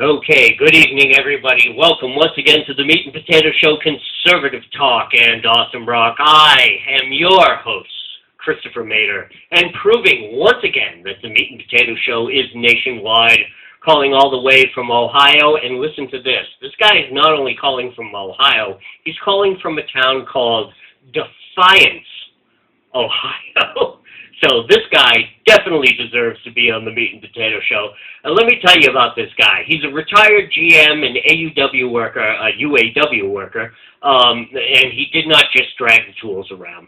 Okay, good evening, everybody. Welcome once again to the Meat and Potato Show Conservative Talk and Awesome Rock. I am your host, Christopher Mader, and proving once again that the Meat and Potato Show is nationwide, calling all the way from Ohio. And listen to this. This guy is not only calling from Ohio, he's calling from a town called Defiance, Ohio. So this guy definitely deserves to be on the Meat and Potato Show. Let me tell you about this guy. He's a retired GM and UAW worker, and he did not just drag the tools around.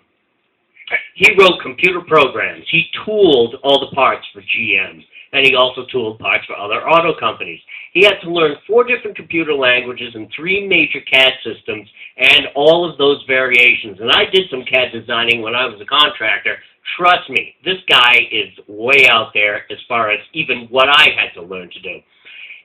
He wrote computer programs. He tooled all the parts for GM, and he also tooled parts for other auto companies. He had to learn 4 different computer languages and 3 major CAD systems and all of those variations. And I did some CAD designing when I was a contractor. Trust me, this guy is way out there as far as even what I had to learn to do.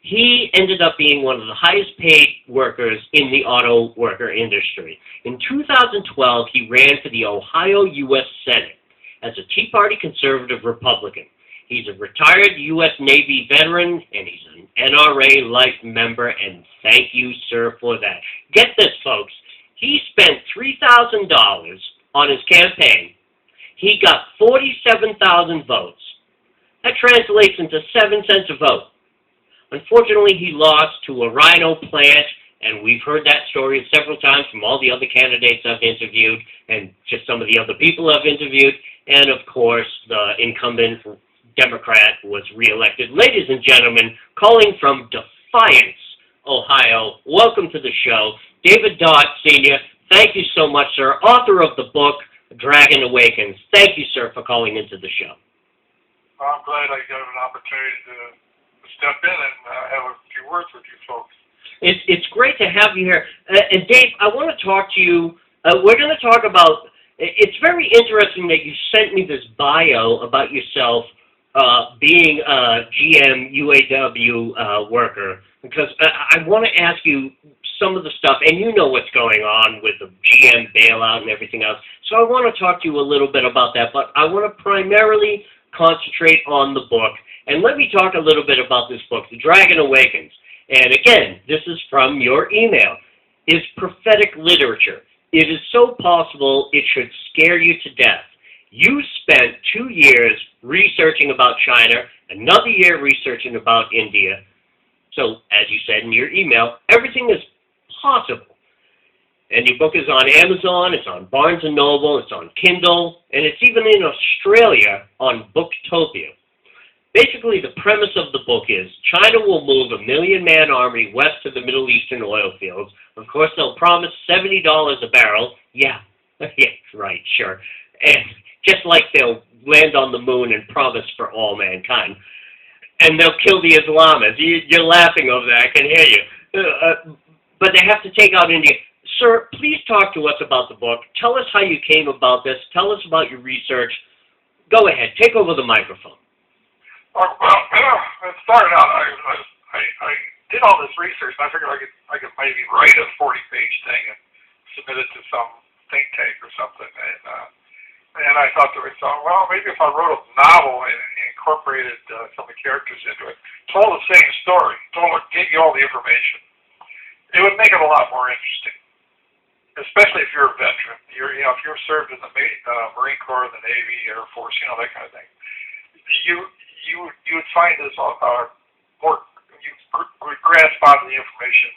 He ended up being one of the highest paid workers in the auto worker industry. In 2012, he ran for the Ohio U.S. Senate as a Tea Party conservative Republican. He's a retired U.S. Navy veteran, and he's an NRA life member, and thank you, sir, for that. Get this, folks. He spent $3,000 on his campaign. He got 47,000 votes. That translates into 7 cents a vote. Unfortunately, he lost to a rhino plant, and we've heard that story several times from all the other candidates I've interviewed and just some of the other people I've interviewed. And, of course, the incumbent Democrat was reelected. Ladies and gentlemen, calling from Defiance, Ohio, welcome to the show, David Dodt, Sr. Thank you so much, sir. Author of the book, Awakens. Thank you, sir, for calling into the show. Well, I'm glad I got an opportunity to step in and have a few words with you folks. It's great to have you here. And Dave, I want to talk to you. We're going to talk about, it's very interesting that you sent me this bio about yourself being a GM UAW worker, because I want to ask you some of the stuff, and you know what's going on with the GM bailout and everything else. So I want to talk to you a little bit about that, but I want to primarily concentrate on the book. And let me talk a little bit about this book, The Dragon Awakens. And again, this is from your email. Is prophetic literature. It is so possible it should scare you to death. You spent 2 years researching about China, another year researching about India. So, as you said in your email, everything is possible. And your book is on Amazon, it's on Barnes & Noble, it's on Kindle, and it's even in Australia on Booktopia. Basically, the premise of the book is China will move a 1 million-man army west to the Middle Eastern oil fields. Of course, they'll promise $70 a barrel. Yeah, right, sure. And just like they'll land on the moon and promise for all mankind. And they'll kill the Islamists. You're laughing over that, I can hear you. But they have to take out India. Sir, please talk to us about the book. Tell us how you came about this. Tell us about your research. Go ahead. Take over the microphone. Well, it started out, I did all this research, and I figured I could maybe write a 40-page thing and submit it to some think tank or something. And I thought to myself, well, maybe if I wrote a novel and incorporated some of the characters into it, told the same story, gave you all the information, it would make it a lot more interesting. Especially if you're a veteran, if you're served in the Marine Corps, the Navy, Air Force, that kind of thing. You would find this more. You would grasp out of the information.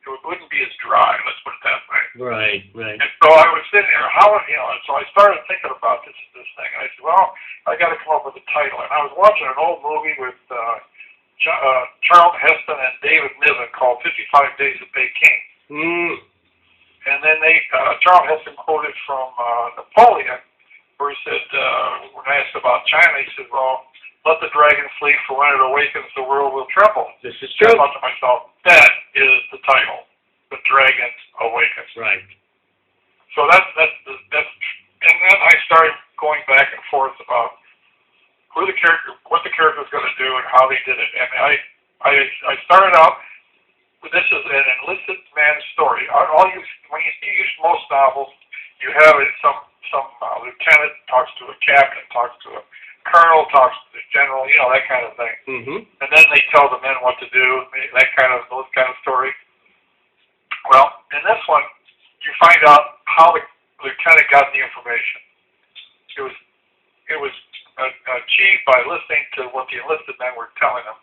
It wouldn't be as dry. Let's put it that way. Right. And so I was sitting there, and so I started thinking about this thing. And I said, well, I got to come up with a title. And I was watching an old movie with Charlton Heston and David Niven called 55 Days of Peking. And then Charlton Heston quoted from Napoleon, where he said, when asked about China, he said, well, let the dragon flee, for when it awakens, the world will tremble. This is true. I thought to myself, that is the title, The Dragon Awakens. Right. So that's and then I started going back and forth about what the character was going to do and how they did it. And I started out. This is an enlisted man's story. When you use most novels, you have some lieutenant talks to a captain, talks to a colonel talks to the general, that kind of thing. Mm-hmm. And then they tell the men what to do, those kind of stories. Well, in this one, you find out how the lieutenant got the information. It was achieved by listening to what the enlisted men were telling them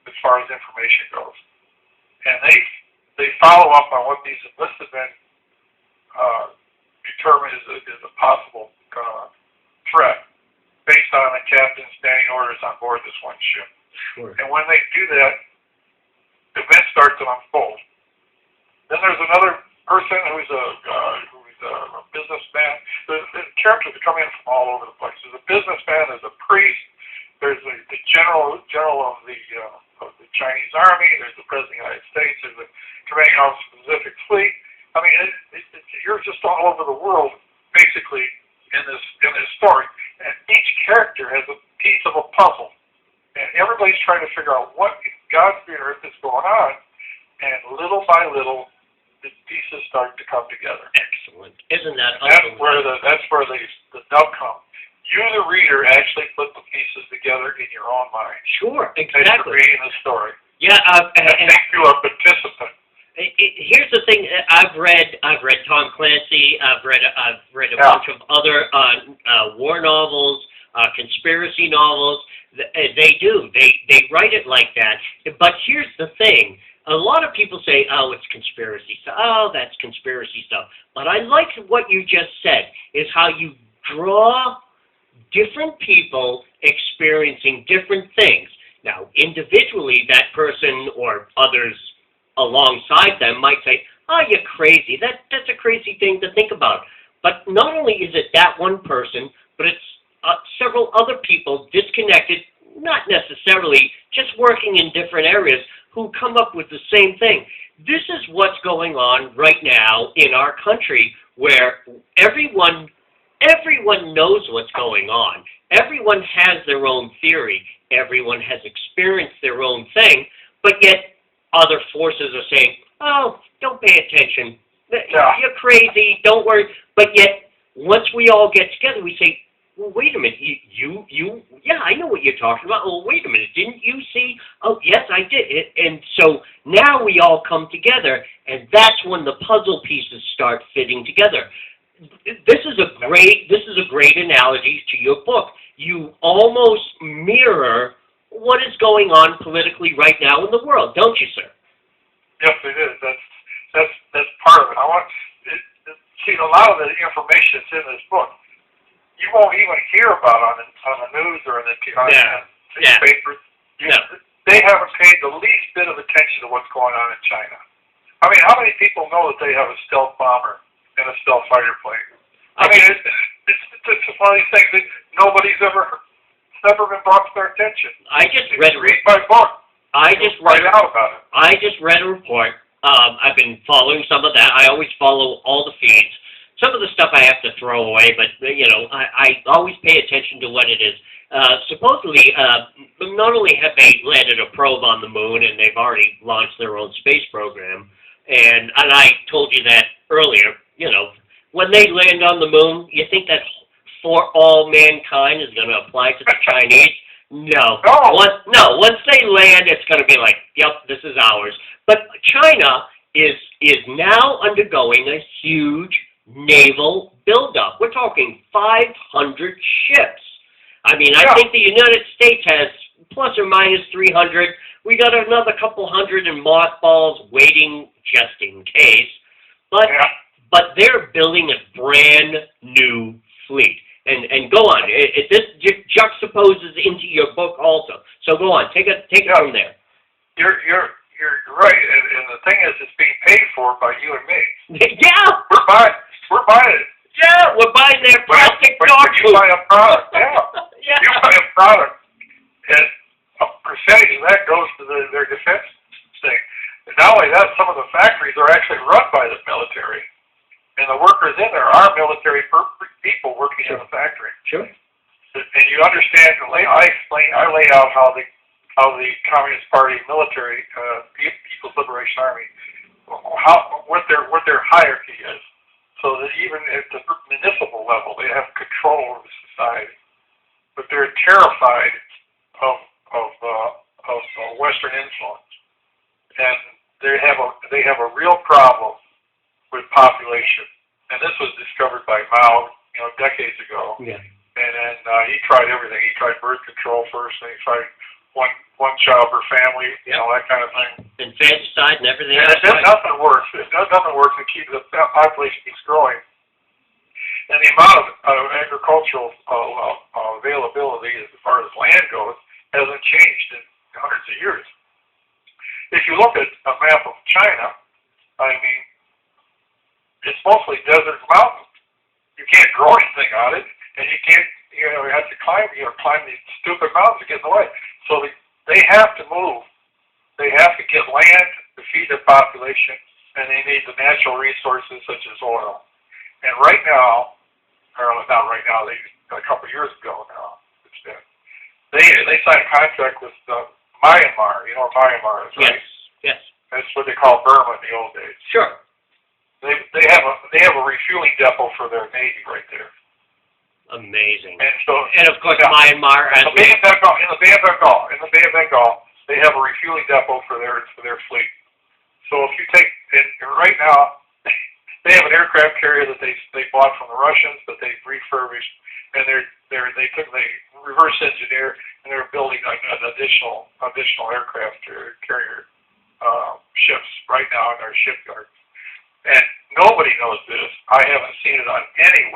as far as information goes. And they follow up on what these enlisted men determine is a possible threat based on the captain's standing orders on board this one ship. Sure. And when they do that, events start to unfold. Then there's another person who's a businessman. The characters are coming in from all over the place. There's a businessman, there's a priest, there's the general of the Chinese Army, there's the President of the United States, there's the commanding officer of the Pacific Fleet. I mean, you're just all over the world, basically, in this story. And each character has a piece of a puzzle. And everybody's trying to figure out what in God's green earth is going on. And little by little, the pieces start to come together. Excellent. Isn't that awesome? awesome? That's where the dub comes. You, the reader, actually put the pieces together in your own mind. Sure, As exactly. you're reading the story. Yeah, and make you a participant. Here's the thing. I've read Tom Clancy. I've read a bunch of other war novels, conspiracy novels. They do. They write it like that. But here's the thing. A lot of people say, "Oh, it's conspiracy stuff. Oh, that's conspiracy stuff." But I like what you just said. Is how you draw different people experiencing different things. Now, individually, that person or others alongside them might say, "Oh, you're crazy. That's a crazy thing to think about." But not only is it that one person, but it's several other people disconnected, not necessarily, just working in different areas, who come up with the same thing. This is what's going on right now in our country, where everyone knows what's going on. Everyone has their own theory. Everyone has experienced their own thing, but yet other forces are saying, "Oh, don't pay attention. You're crazy. Don't worry." But yet, once we all get together, we say, "Well, wait a minute. Yeah, I know what you're talking about. Oh, wait a minute. Didn't you see? Oh, yes, I did." And so now we all come together, and that's when the puzzle pieces start fitting together. This is a great analogy to your book. You almost mirror what is going on politically right now in the world, don't you, sir? Yes, it is. That's part of it. See, a lot of the information that's in this book, you won't even hear about on the news or in the newspapers. They haven't paid the least bit of attention to what's going on in China. I mean, how many people know that they have a stealth bomber and a stealth fighter plane? I mean, it's one of these things that nobody's it's never been brought to their attention. Read my book. I just read a report. I've been following some of that. I always follow all the feeds. Some of the stuff I have to throw away, but I always pay attention to what it is. Supposedly, not only have they landed a probe on the moon, and they've already launched their own space program, and I told you that earlier. When they land on the moon, you think that for all mankind is going to apply to the Chinese? No. Once they land, it's going to be like, "Yep, this is ours." But China is now undergoing a huge naval buildup. We're talking 500 ships. I mean, I think the United States has plus or minus 300. We got another couple hundred in mothballs waiting just in case. But they're building a brand new fleet. And go on. This juxtaposes into your book also. So go on. Take it from there. You're right. And the thing is, it's being paid for by you and me. Yeah. We're buying it. Yeah, we're buying their plastic dog food. You buy a product. Yeah. You buy a product, and a percentage of that goes to their defense thing. And not only that, some of the factories are actually run by the military. And the workers in there are military people working in the factory. Sure. And you understand, I lay out how the Communist Party military, People's Liberation Army, what their hierarchy is, so that even at the municipal level, they have control over the society. but they're terrified of Western influence, and they have a real problem with population. And this was discovered by Mao, decades ago. Yeah. And then he tried everything. He tried birth control first, and he tried one child per family, that kind of thing. Infanticide and everything And else. nothing works. Nothing works to keep the population keeps growing. And the amount of agricultural availability as far as land goes hasn't changed in hundreds of years. If you look at a map of China, I mean, it's mostly desert and mountains. You can't grow anything on it, and you can't, you have to climb these stupid mountains to get in the way. So they have to move. They have to get land to feed their population, and they need the natural resources such as oil. And right now, or not right now, a couple of years ago now, it's been, they signed a contract with Myanmar. You know what Myanmar is, right? Yes. That's what they call Burma in the old days. Sure. They have a refueling depot for their Navy right there. Amazing. And of course, Myanmar has... In the Bay of Bengal, they have a refueling depot for their fleet. So if you take, and right now, they have an aircraft carrier that they bought from the Russians that they've refurbished, and they reverse engineer, and they're building an additional aircraft carrier ships right now in their shipyard. And nobody knows this. I haven't seen it on any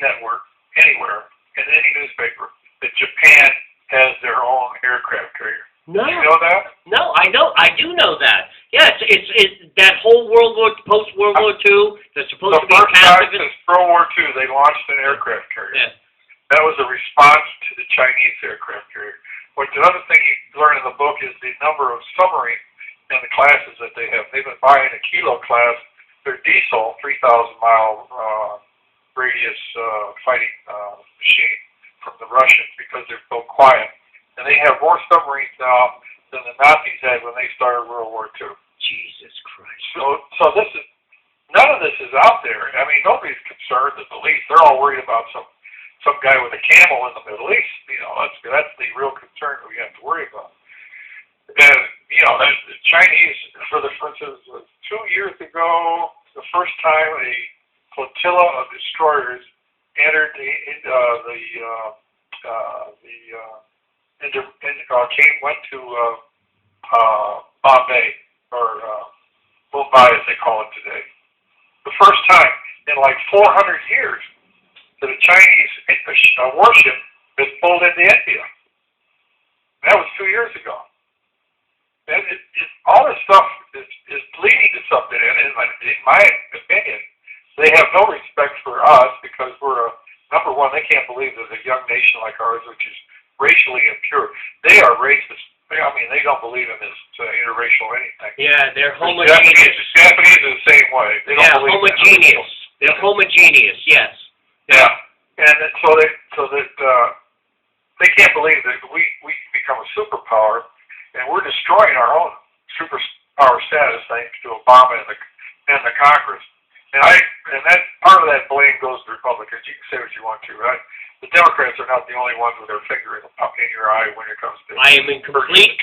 network, anywhere, in any newspaper, that Japan has their own aircraft carrier. No. You know that? No, I do know that. Yes, it's that whole post-World War II that's supposed to be the first time passive. since World War II, they launched an aircraft carrier. Yes. That was a response to the Chinese aircraft carrier. But the other thing you learn in the book is the number of submarines and the classes that they have. They've been buying a Kilo class, their diesel, 3,000-mile radius fighting machine from the Russians because they're so quiet. And they have more submarines now than the Nazis had when they started World War II. Jesus Christ. So none of this is out there. I mean, nobody's concerned in the least. They're all worried about some guy with a camel in the Middle East. That's the real concern that we have to worry about. And the Chinese, for instance, 2 years ago, the first time a flotilla of destroyers entered went to Bombay, or Mumbai as they call it today. The first time in like 400 years that a Chinese warship has pulled into India. That was 2 years ago. And all this stuff is leading to something, and in my opinion, they have no respect for us because we're number one, they can't believe that a young nation like ours, which is racially impure, they are racist. I mean, they don't believe in this interracial anything. Yeah, they're homogeneous. Japanese are the same way. They don't believe homogeneous. They're homogeneous, yes. Yeah, and they can't believe that we can become a superpower, and we're destroying our own superpower status thanks to Obama and the Congress. And that part of that blame goes to Republicans. You can say what you want to, right? The Democrats are not the only ones with their finger in your eye when it comes to. I am in complete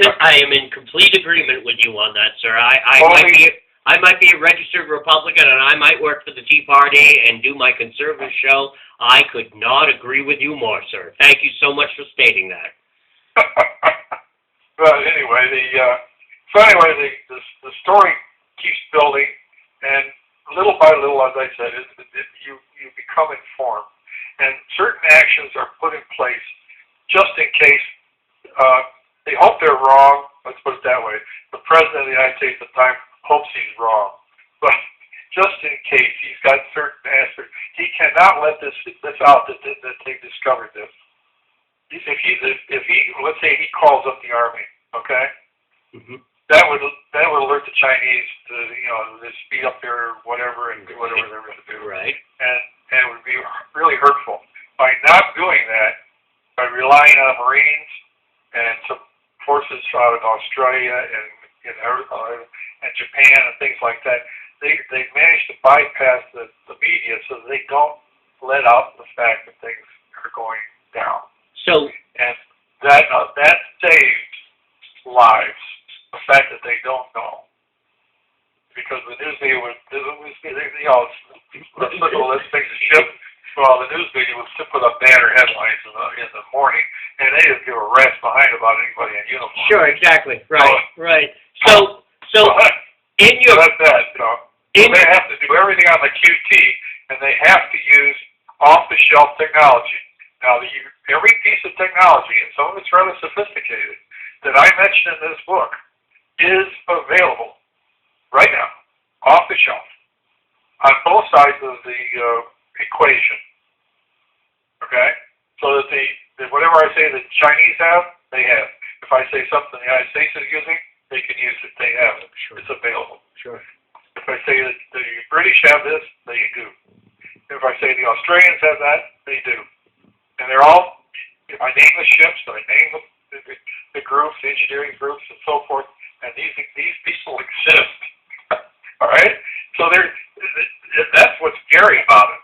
agreement with you on that, sir. I might be a registered Republican, and I might work for the Tea Party and do my conservative show. I could not agree with you more, sir. Thank you so much for stating that. But anyway, the story keeps building, and little by little, as I said, you become informed, and certain actions are put in place just in case. They hope they're wrong. Let's put it that way. The president of the United States at the time hopes he's wrong, but just in case he's got certain aspects, he cannot let this out that they've discovered this. If he let's say he calls up the army, okay, that would alert the Chinese to speed up their whatever and do whatever they're going to do. Right. And it would be really hurtful. By not doing that, by relying on Marines and some forces out of Australia and Japan and things like that, they've managed to bypass the media so that they don't let out the fact that things are going down. So, And that saved lives. The fact that they don't know. Because the news media would, let's look at this thing's a ship. Well, the news media would put up banner headlines in the morning, and they didn't give a rat's behind about anybody in uniform. sure, exactly, right. So in your... So that's that, So they have to do everything on the QT, and they have to use off-the-shelf technology. Now, every piece of technology, and some of it's rather sophisticated, that I mentioned in this book is available right now, off the shelf, on both sides of the equation. Okay? So that whatever I say the Chinese have, they have. If I say something the United States is using, they can use it. They have it. Sure. It's available. Sure. If I say that the British have this, they do. If I say the Australians have that, they do. And they're all, I name the ships, I name the groups, the engineering groups, and so forth, and these people exist. All right? So that's what's scary about it.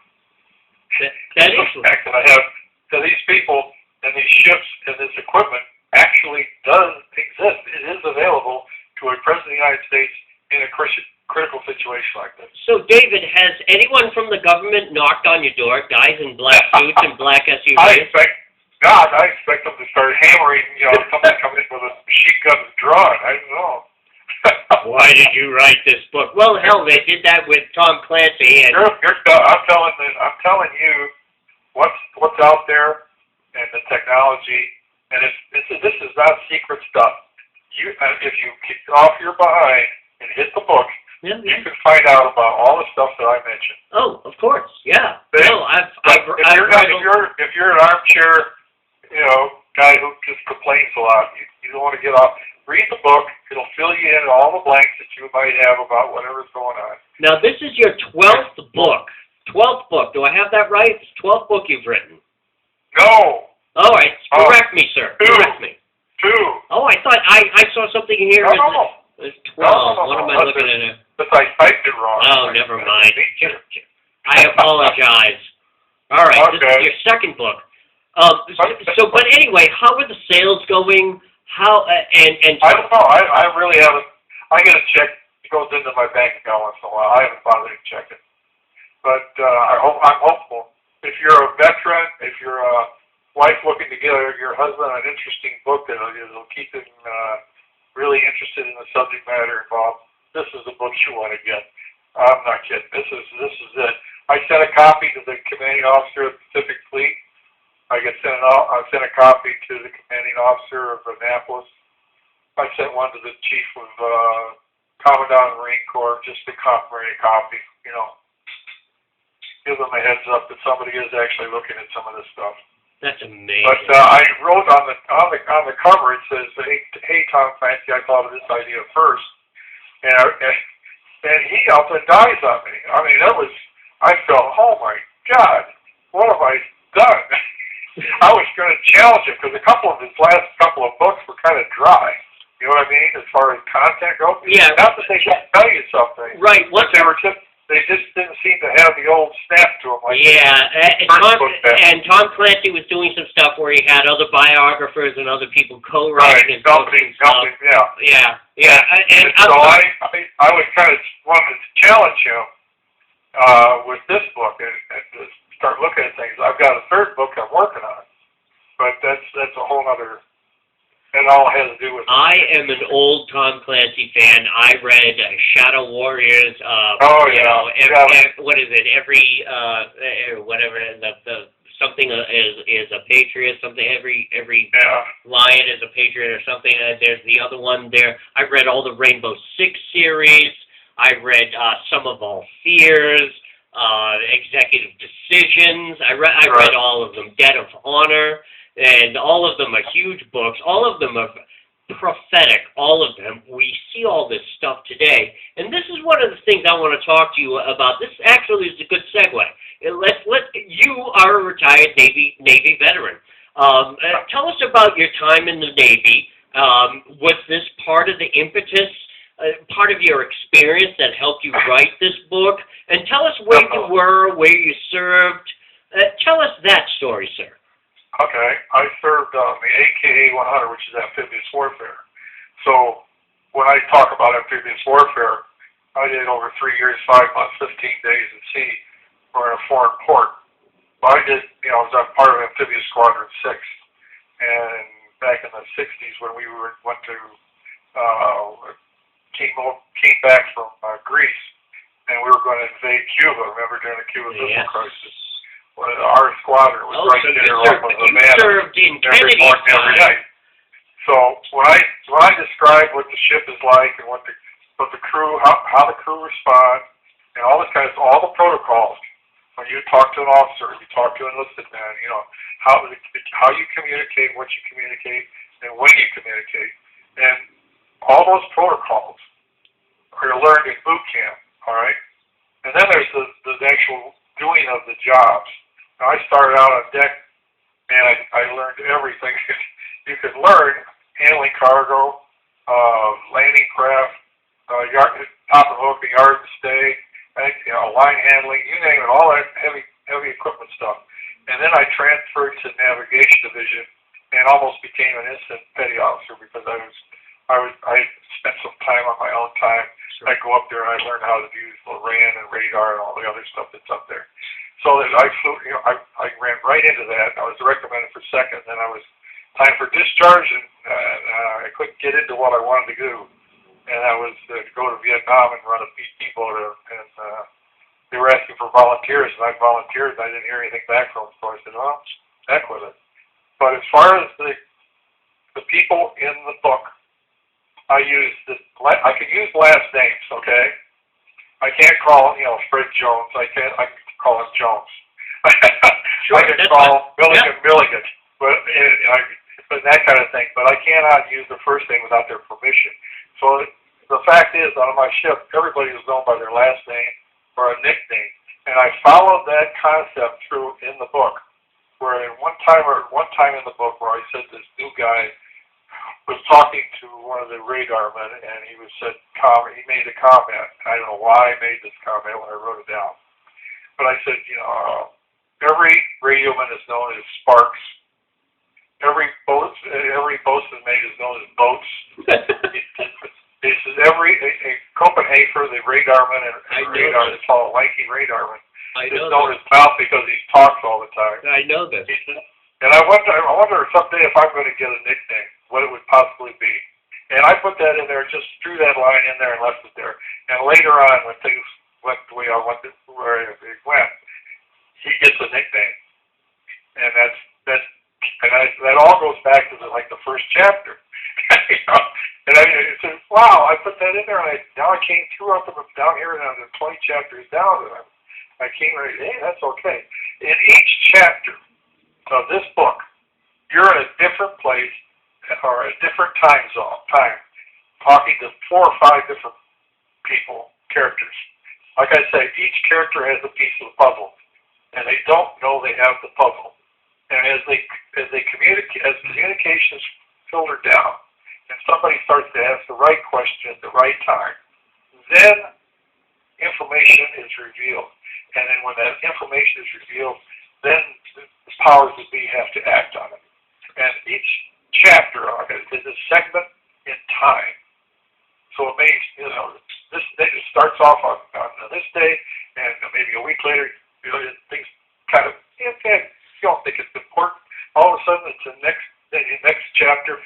That is the fact that I have these people and these ships and this equipment actually does exist. It is available to a president of the United States in a critical situation like this. So, David, has anyone from the government knocked on your door, guys in black suits and black SUVs? I expect them to start hammering, somebody coming in with a machine gun and drawing. I don't know. Why did you write this book? Well, hell, they did that with Tom Clancy. And I'm telling you what's out there and the technology, and this is not secret stuff. If you kick off your behind and hit the book, you can find out about all the stuff that I mentioned. Oh, of course, yeah. If you're an armchair, guy who just complains a lot, you don't want to get off. Read the book. It'll fill you in all the blanks that you might have about whatever's going on. Now, this is your 12th book. 12th book. Do I have that right? It's 12th book you've written. No. All right. Correct me, sir. Correct me. 2. Oh, I thought I saw something here. No. It's 12. What am I looking at? But I typed it wrong. Oh, never mind. I apologize. All right. Okay. This is your second book. But anyway, how are the sales going? How and I don't know. I really haven't. I get a check. It goes into my bank account once in a while. I haven't bothered to check it. But I'm hopeful. If you're a veteran, if you're a wife looking to get your husband an interesting book that'll keep him really interested in the subject matter involved, this is the book you want to get. I'm not kidding. This is it. I sent a copy to the commanding officer of the Pacific Fleet. I sent a copy to the commanding officer of Annapolis. I sent one to the chief of Commandant of the Marine Corps, just to complimentary copy. Give them a heads up that somebody is actually looking at some of this stuff. That's amazing. But I wrote on the cover. It says, "Hey Tom Clancy, I thought of this idea first," and he up and dies on me. I mean, I felt, oh my God, what have I done? I was going to challenge him because his last couple of books were kind of dry. You know what I mean? As far as content goes. Yeah. Not that they can't tell you something. Right. They just didn't seem to have the old snap to them. And Tom Clancy was doing some stuff where he had other biographers and other people co-writing. Company, yeah. And so I was kind of wanted to challenge him with this book and just start looking at things. I've got a third book I'm working on, but that's a whole other. It all has to do with. I am an old Tom Clancy fan. I read Shadow Warriors. What is it? Every whatever the something is a patriot. Something every lion is a patriot or something. There's the other one there. I read all the Rainbow Six series. I read Some of All Fears. Executive Decisions. I read all of them. Debt of Honor. And all of them are huge books. All of them are prophetic. All of them. We see all this stuff today. And this is one of the things I want to talk to you about. This actually is a good segue. You are a retired Navy veteran. Tell us about your time in the Navy. Was this part of the impetus, part of your experience that helped you write this book? And tell us where you were, where you served. Tell us that story, sir. Okay, I served on the AKA 100, which is amphibious warfare. So when I talk about amphibious warfare, I did over 3 years, 5 months, 15 days at sea or in a foreign port. But I did, I was on part of Amphibious Squadron 6. And back in the 60s when we went to, came back from Greece, and we were going to invade Cuba. Remember during the Cuban Missile Crisis? Well, our squadron was right there off of Havana. Served in every morning, every night. So when I describe what the ship is like and what the crew, how the crew respond, and all this kind of all the protocols. When you talk to an officer, you talk to an enlisted man, how you communicate, what you communicate, and when you communicate, and all those protocols are learned in boot camp. All right, and then there's the actual doing of the jobs. Now, I started out on deck, and I learned everything you could learn: handling cargo, landing craft, top and hook, the yard and stay, line handling, you name it, all that heavy equipment stuff. And then I transferred to navigation division and almost became an instant petty officer because I spent some time on my own time. I go up there and I learned how to use LORAN and radar and all the other stuff that's up there. So that I flew, I ran right into that. I was recommended for second, then I was time for discharge, and I couldn't get into what I wanted to do. And I was to go to Vietnam and run a BP boat, and they were asking for volunteers, and I volunteered, and I didn't hear anything back from them, so I said, well, heck with it. But as far as the people in the book, I can use last names, okay? I can't call, Fred Jones. I can call him Jones. Sure, I can call Milligan, but that kind of thing. But I cannot use the first name without their permission. So the fact is, on my ship, everybody was known by their last name or a nickname, and I followed that concept through in the book. Where one time in the book, where I said this new guy was talking to one of the radar men, and he made a comment. I don't know why I made this comment when I wrote it down, but I said, every radio man is known as Sparks. Every boatsman mate is known as Boats. He says a Copenhagen, the radarman and radar, they call it lanky radarman, is known as Mouth because he talks all the time. I know this. And I wonder someday if I'm going to get a nickname, what it would possibly be. And I put that in there, just threw that line in there and left it there. And later on, when things went the way I wanted, where it went, he gets a nickname. And that all goes back to the first chapter. And I said, wow, I put that in there, and now I came through down here, and I'm 20 chapters down, and I came right, hey, that's okay. In each chapter of this book, you're in a different place or a different time, talking to 4 or 5 different people, characters. Like I say, each character has a piece of the puzzle, and they don't know they have the puzzle. And as they communicate, as communications filter down, and somebody starts to ask the right question at the right time, then information is revealed. And then when that information is revealed, then the powers that be have to act on it. And each chapter is a segment in time. So it makes, this day starts off on this day, and maybe a week later, things kind of, you don't think it's important. All of a sudden, it's the next chapter.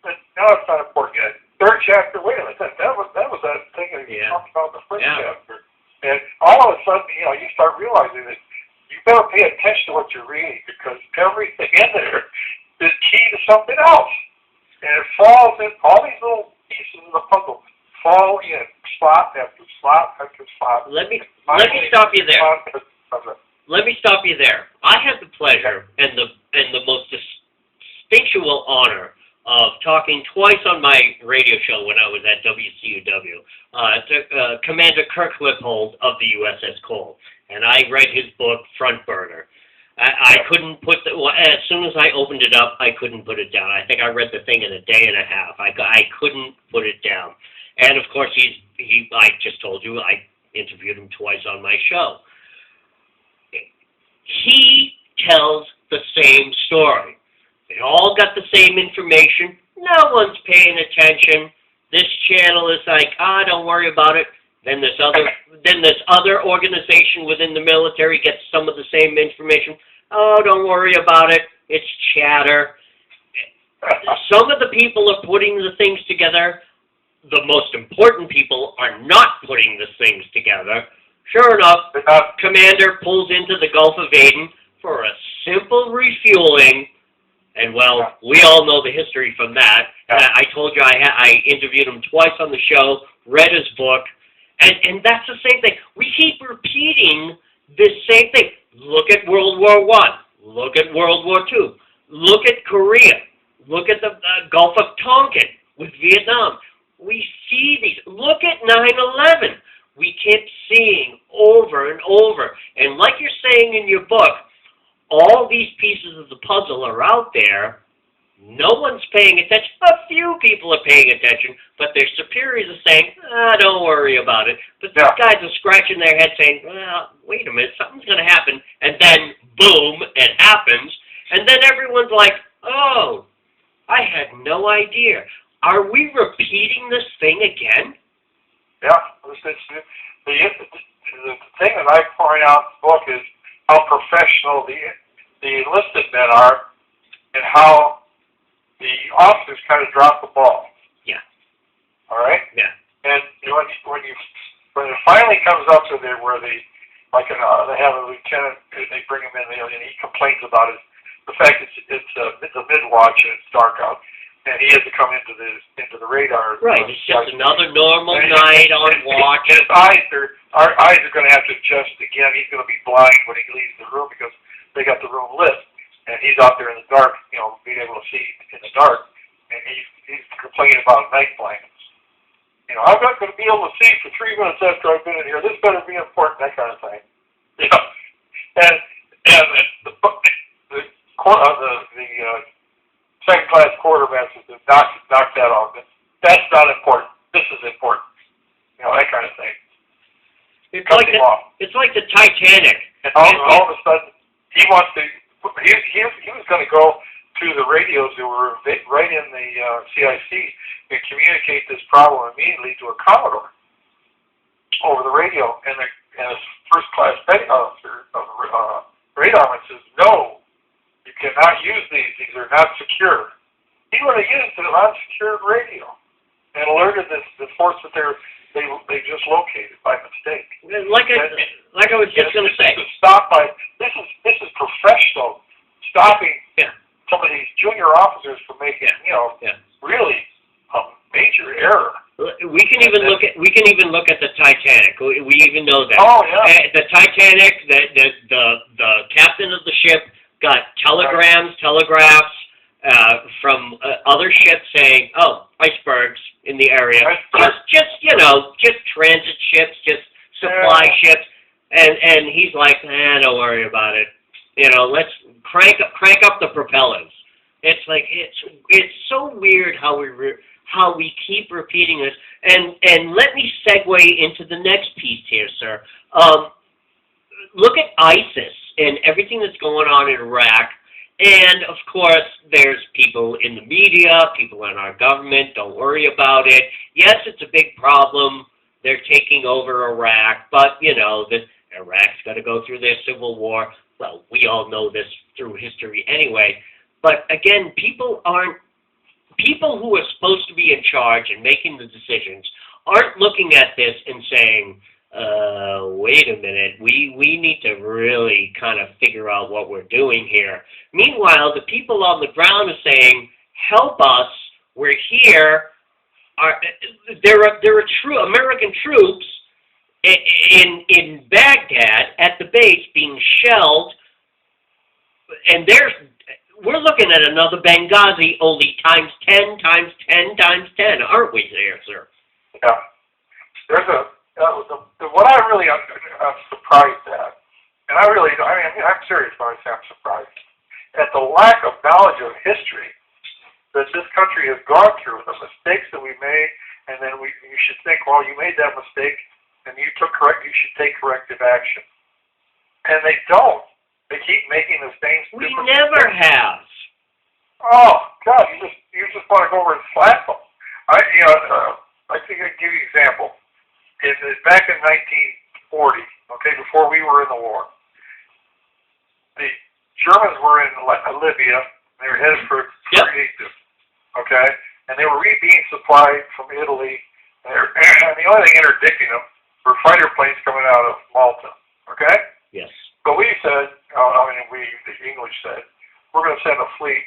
But now it's not important yet. Third chapter, wait a minute, that was that thing that you talked about in the first chapter. And all of a sudden, you start realizing that you better pay attention to what you're reading because everything in there is key to something else. And it falls in, all these little pieces of the puzzle fall in slot after slot after slot. Let me stop you there. Let me stop you there. I had the pleasure and the most distinctual honor of talking twice on my radio show when I was at WCUW to Commander Kirk Lippold of the USS Cole, and I read his book Front Burner. I couldn't as soon as I opened it up, I couldn't put it down. I think I read the thing in a day and a half. I couldn't put it down, and of course I just told you I interviewed him twice on my show. He tells the same story. They all got the same information. No one's paying attention. This channel is like, don't worry about it. Then this other organization within the military gets some of the same information. Oh, don't worry about it. It's chatter. Some of the people are putting the things together. The most important people are not putting the things together. Sure enough, Commander pulls into the Gulf of Aden for a simple refueling. And, well, we all know the history from that. I told you I interviewed him twice on the show, read his book, and that's the same thing. We keep repeating this same thing. Look at World War I. Look at World War II. Look at Korea. Look at the Gulf of Tonkin with Vietnam. We see these. Look at 9/11. We keep seeing over and over. And like you're saying in your book, all these pieces of the puzzle are out there. No one's paying attention. A few people are paying attention, but their superiors are saying, don't worry about it. But these guys are scratching their head saying, well, wait a minute, something's going to happen. And then, boom, it happens. And then everyone's like, oh, I had no idea. Are we repeating this thing again? Yeah. The thing that I point out in the book is how professional the enlisted men are and how the officers kind of drop the ball. Yeah. All right? Yeah. And when it finally comes up to where they have a lieutenant, they bring him in, and he complains about it. The fact it's a mid-watch and it's dark out, and he has to come into the radar. Right. It's just another normal night on watch. His our eyes are going to have to adjust again. He's going to be blind when he leaves the room because they got the room lit, and he's out there in the dark, being able to see in the dark, and he's complaining about night blindness. I'm not going to be able to see for 3 minutes after I've been in here. This better be important, that kind of thing. And the second class quartermasters have knocked that off. That's not important. This is important. That kind of thing. It's like the Titanic. And all of a sudden, he wants to. He was going to go to the radios that were right in the CIC and communicate this problem immediately to a Commodore over the radio. And the first class petty officer of radarman says, "No, you cannot use these. These are not secure." He would have used an unsecured radio and alerted the force that they just located by mistake. Like I was just going to say. This is professional stopping some of these junior officers from making really a major error. We can even look at the Titanic. We even know that. Oh yeah. The Titanic, the captain of the ship got telegraphs from other ships saying, "Oh, icebergs in the area." Just transit ships, just supply ships, and he's like, don't worry about it. Let's crank up the propellers. It's like it's so weird how we keep repeating this. And let me segue into the next piece here, sir. Look at ISIS and everything that's going on in Iraq. And, of course, there's people in the media, people in our government, don't worry about it. Yes, it's a big problem. They're taking over Iraq, but, Iraq's got to go through their civil war. Well, we all know this through history anyway. But, again, people who are supposed to be in charge and making the decisions aren't looking at this and saying, wait a minute, we need to really kind of figure out what we're doing here. Meanwhile, the people on the ground are saying, help us, we're here. There are true American troops in Baghdad at the base being shelled, and we're looking at another Benghazi only times 10, times 10, times 10, aren't we there, sir? Yeah. What I really am surprised at, and I'm serious when I say I'm surprised, at the lack of knowledge of history that this country has gone through, the mistakes that we made, and then you should think, well, you made that mistake, and you should take corrective action. And they don't. They keep making the same We stupid never mistakes. have. Oh God, you just want to go over and slap them. I think I can give you an example. Back in 1940, okay, before we were in the war, the Germans were in Libya. They were headed for Egypt, okay, and they were being supplied from Italy. And the only thing interdicting them were fighter planes coming out of Malta, okay. Yes. So we said, the English said, we're going to send a fleet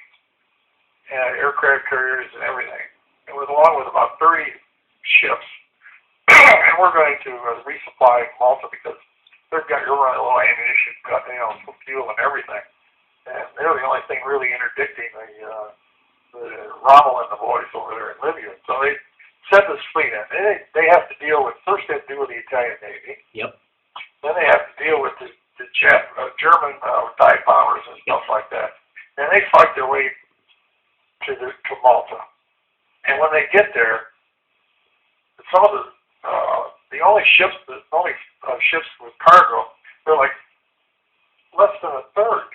and aircraft carriers and everything. It was along with about 30 ships, and we're going to resupply Malta because they're running low ammunition, fuel and everything. And they're the only thing really interdicting the Rommel and the boys over there in Libya. So they sent this fleet in. They have to deal with, first they have to deal with the Italian Navy. Yep. Then they have to deal with the German dive bombers and stuff like that. And they fight their way to Malta. And when they get there, some of the only ships with cargo, they're like less than a third.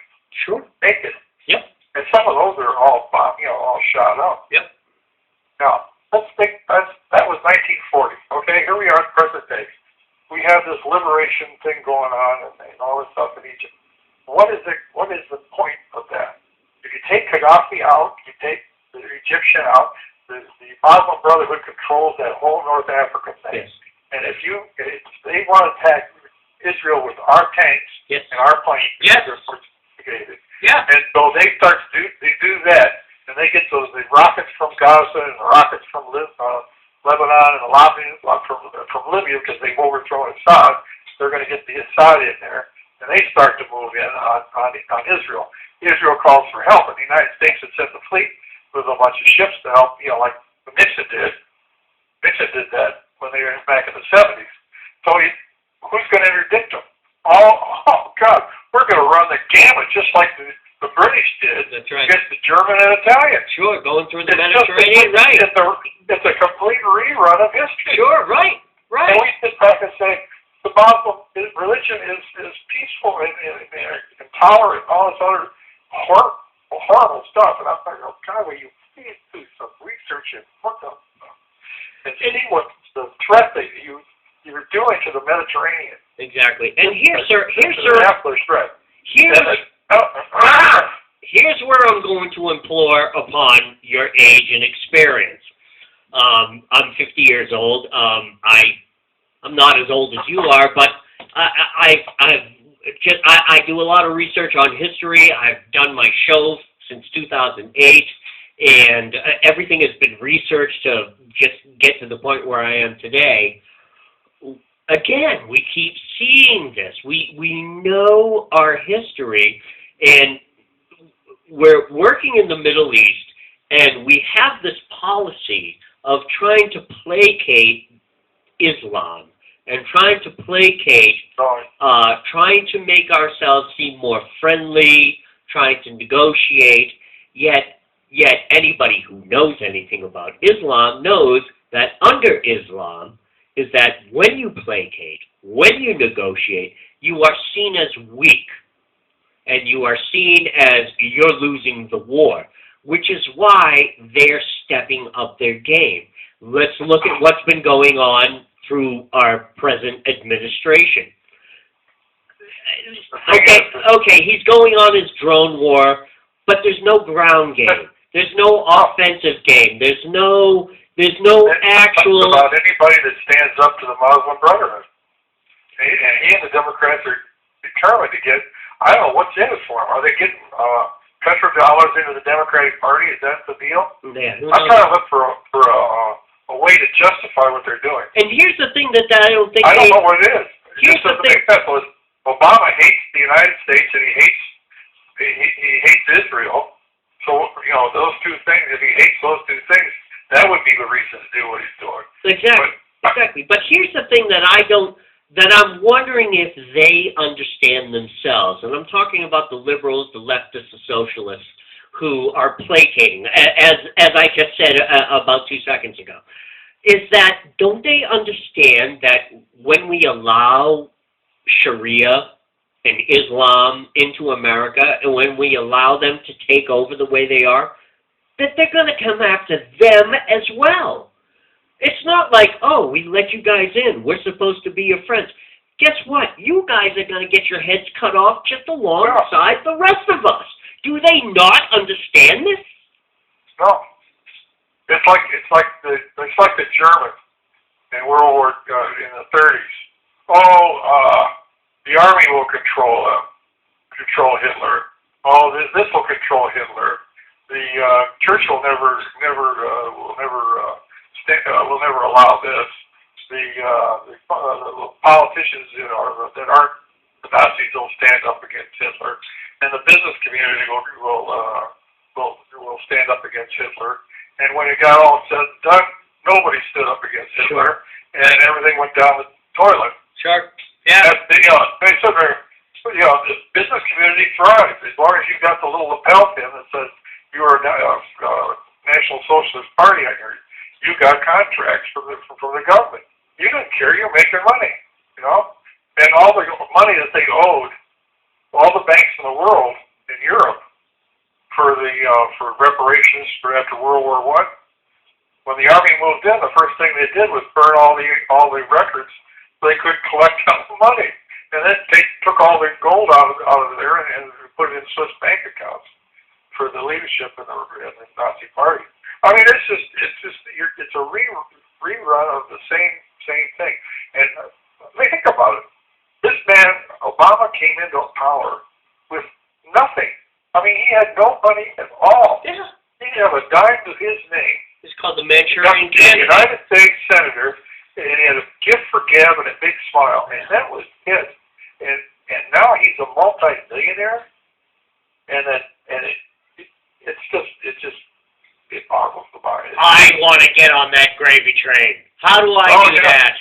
Sure. Make it. Yep. And some of those are all all shot up. Yep. Now, let's think that was 1940. Okay, here we are at present day. We have this liberation thing going on and all this stuff in Egypt. What is the point of that? If you take Gaddafi out, you take the Egyptian out, the Muslim Brotherhood controls that whole North Africa thing. Yes. And if they want to attack Israel with our tanks and our planes, yes. they're sophisticated. Yeah. And so they do that, and they get the rockets from Gaza and the rockets from Lebanon and the from Libya because they've overthrown Assad. They're going to get the Assad in there, and they start to move in on Israel. Israel calls for help, and the United States had sent the fleet with a bunch of ships to help, like Nixon did. Nixon did that when they were back in the 70s. So who's going to interdict them? Oh God, we're going to run the gamut just like the British did. That's right. Against the German and Italian. Sure, going through the Mediterranean, right. It's a complete rerun of history. Sure, right. And we sit back and say, the Muslim religion is peaceful and tolerant and all this other horrible stuff. And I'm like, oh God, will you please do some research and look up and see what the threat that you're doing to the Mediterranean. Exactly. And here's where I'm going to implore upon your age and experience. I'm 50 years old. I'm not as old as you are, but I do a lot of research on history. I've done my show since 2008, and everything has been researched to just get to the point where I am today. Again, we keep seeing this. We know our history, and we're working in the Middle East, and we have this policy of trying to placate Islam and trying to placate, trying to make ourselves seem more friendly, trying to negotiate, yet anybody who knows anything about Islam knows that under Islam is that when you placate, when you negotiate, you are seen as weak, and you are seen as you're losing the war, which is why they're stepping up their game. Let's look at what's been going on through our present administration. Okay, he's going on his drone war, but there's no ground game. There's no offensive game. There's no actual... about anybody that stands up to the Muslim Brotherhood. And he and the Democrats are determined to get, I don't know what's in it for them. Are they getting petrodollars into the Democratic Party? Is that the deal? Yeah, I'm trying to look for a way to justify what they're doing. And here's the thing that I don't think... I don't know what it is. It just doesn't make sense. Obama hates the United States and he hates Israel. So, those two things, if he hates those two things, that would be the reason to do what he's doing. Exactly. But here's the thing that I'm wondering if they understand themselves, and I'm talking about the liberals, the leftists, the socialists, who are placating, as I just said about 2 seconds ago, is that don't they understand that when we allow Sharia and Islam into America, and when we allow them to take over the way they are, that they're going to come after them as well. It's not like, oh, we let you guys in. We're supposed to be your friends. Guess what? You guys are going to get your heads cut off just alongside the rest of us. Do they not understand this? No. It's like the Germans in World War in the 30s. The army will control Hitler. This will control Hitler. The church will never allow this. The politicians that aren't the Nazis will stand up against Hitler, and the business community will stand up against Hitler. And when it got all said and done, nobody stood up against Hitler, and everything went down the toilet. Sure. Yeah. The business community thrives as long as you got the little lapel pin that says you are a National Socialist Party on your. You got contracts from the government. You didn't care. You're making money, and all the money that they owed, all the banks in the world in Europe for reparations for after World War I. When the army moved in, the first thing they did was burn all the records so they could collect all the money, and then they took all the gold out of there and put it in Swiss bank accounts for the leadership in the Nazi Party. I mean, it's a rerun of the same thing. And think about it. This man, Obama, came into power with nothing. I mean, he had no money at all. Yeah. He didn't have a dime to his name. It's called the Manchurian Candidate. United States Senator, and he had a gift for gab and a big smile, and that was it. And now he's a multi-millionaire, it boggles the mind. I want to get on that gravy train. How do I do that?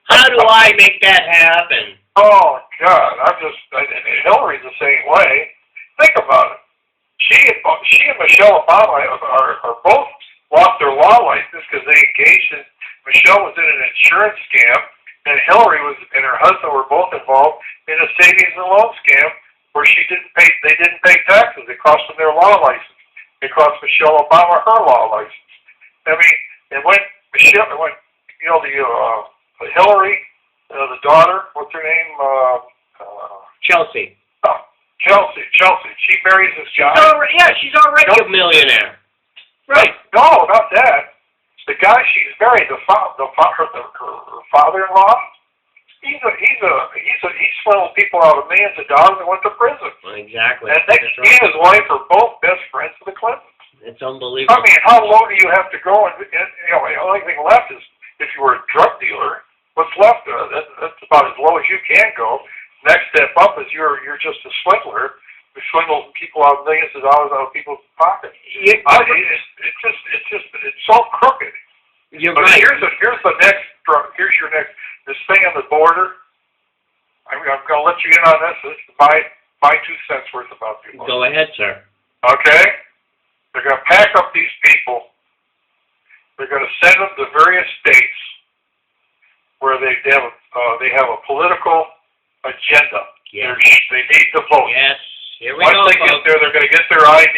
How do I make that happen? Oh, God. And Hillary's the same way. Think about it. She and Michelle Obama are both lost their law license because they engaged in, Michelle was in an insurance scam, and Hillary and her husband were both involved in a savings and loan scam where they didn't pay taxes. It cost them their law license. It cost Michelle Obama her law license. I mean, and when Hillary, the daughter, what's her name? Chelsea. Chelsea. She marries this guy. She's already a millionaire. Right. No, not that. The guy she's married, her father-in-law. He's swindled people out of millions of dollars and went to prison. Well, exactly. And he and his wife are both best friends of the Clintons. It's unbelievable. I mean, how low do you have to go? And the only thing left is if you were a drug dealer. What's left? That's about as low as you can go. Next step up is you're just a swindler who swindles people out of millions of dollars out of people's pockets. It's so crooked. You're but right. Here's your next. This thing on the border. I'm going to let you in on this. This is my 2 cents worth about people. Go ahead, sir. Okay? They're going to pack up these people. They're going to send them to various states where they have a political agenda. Yes. They need to vote. Yes. Here we Once go, they get there, they're going to get their ID.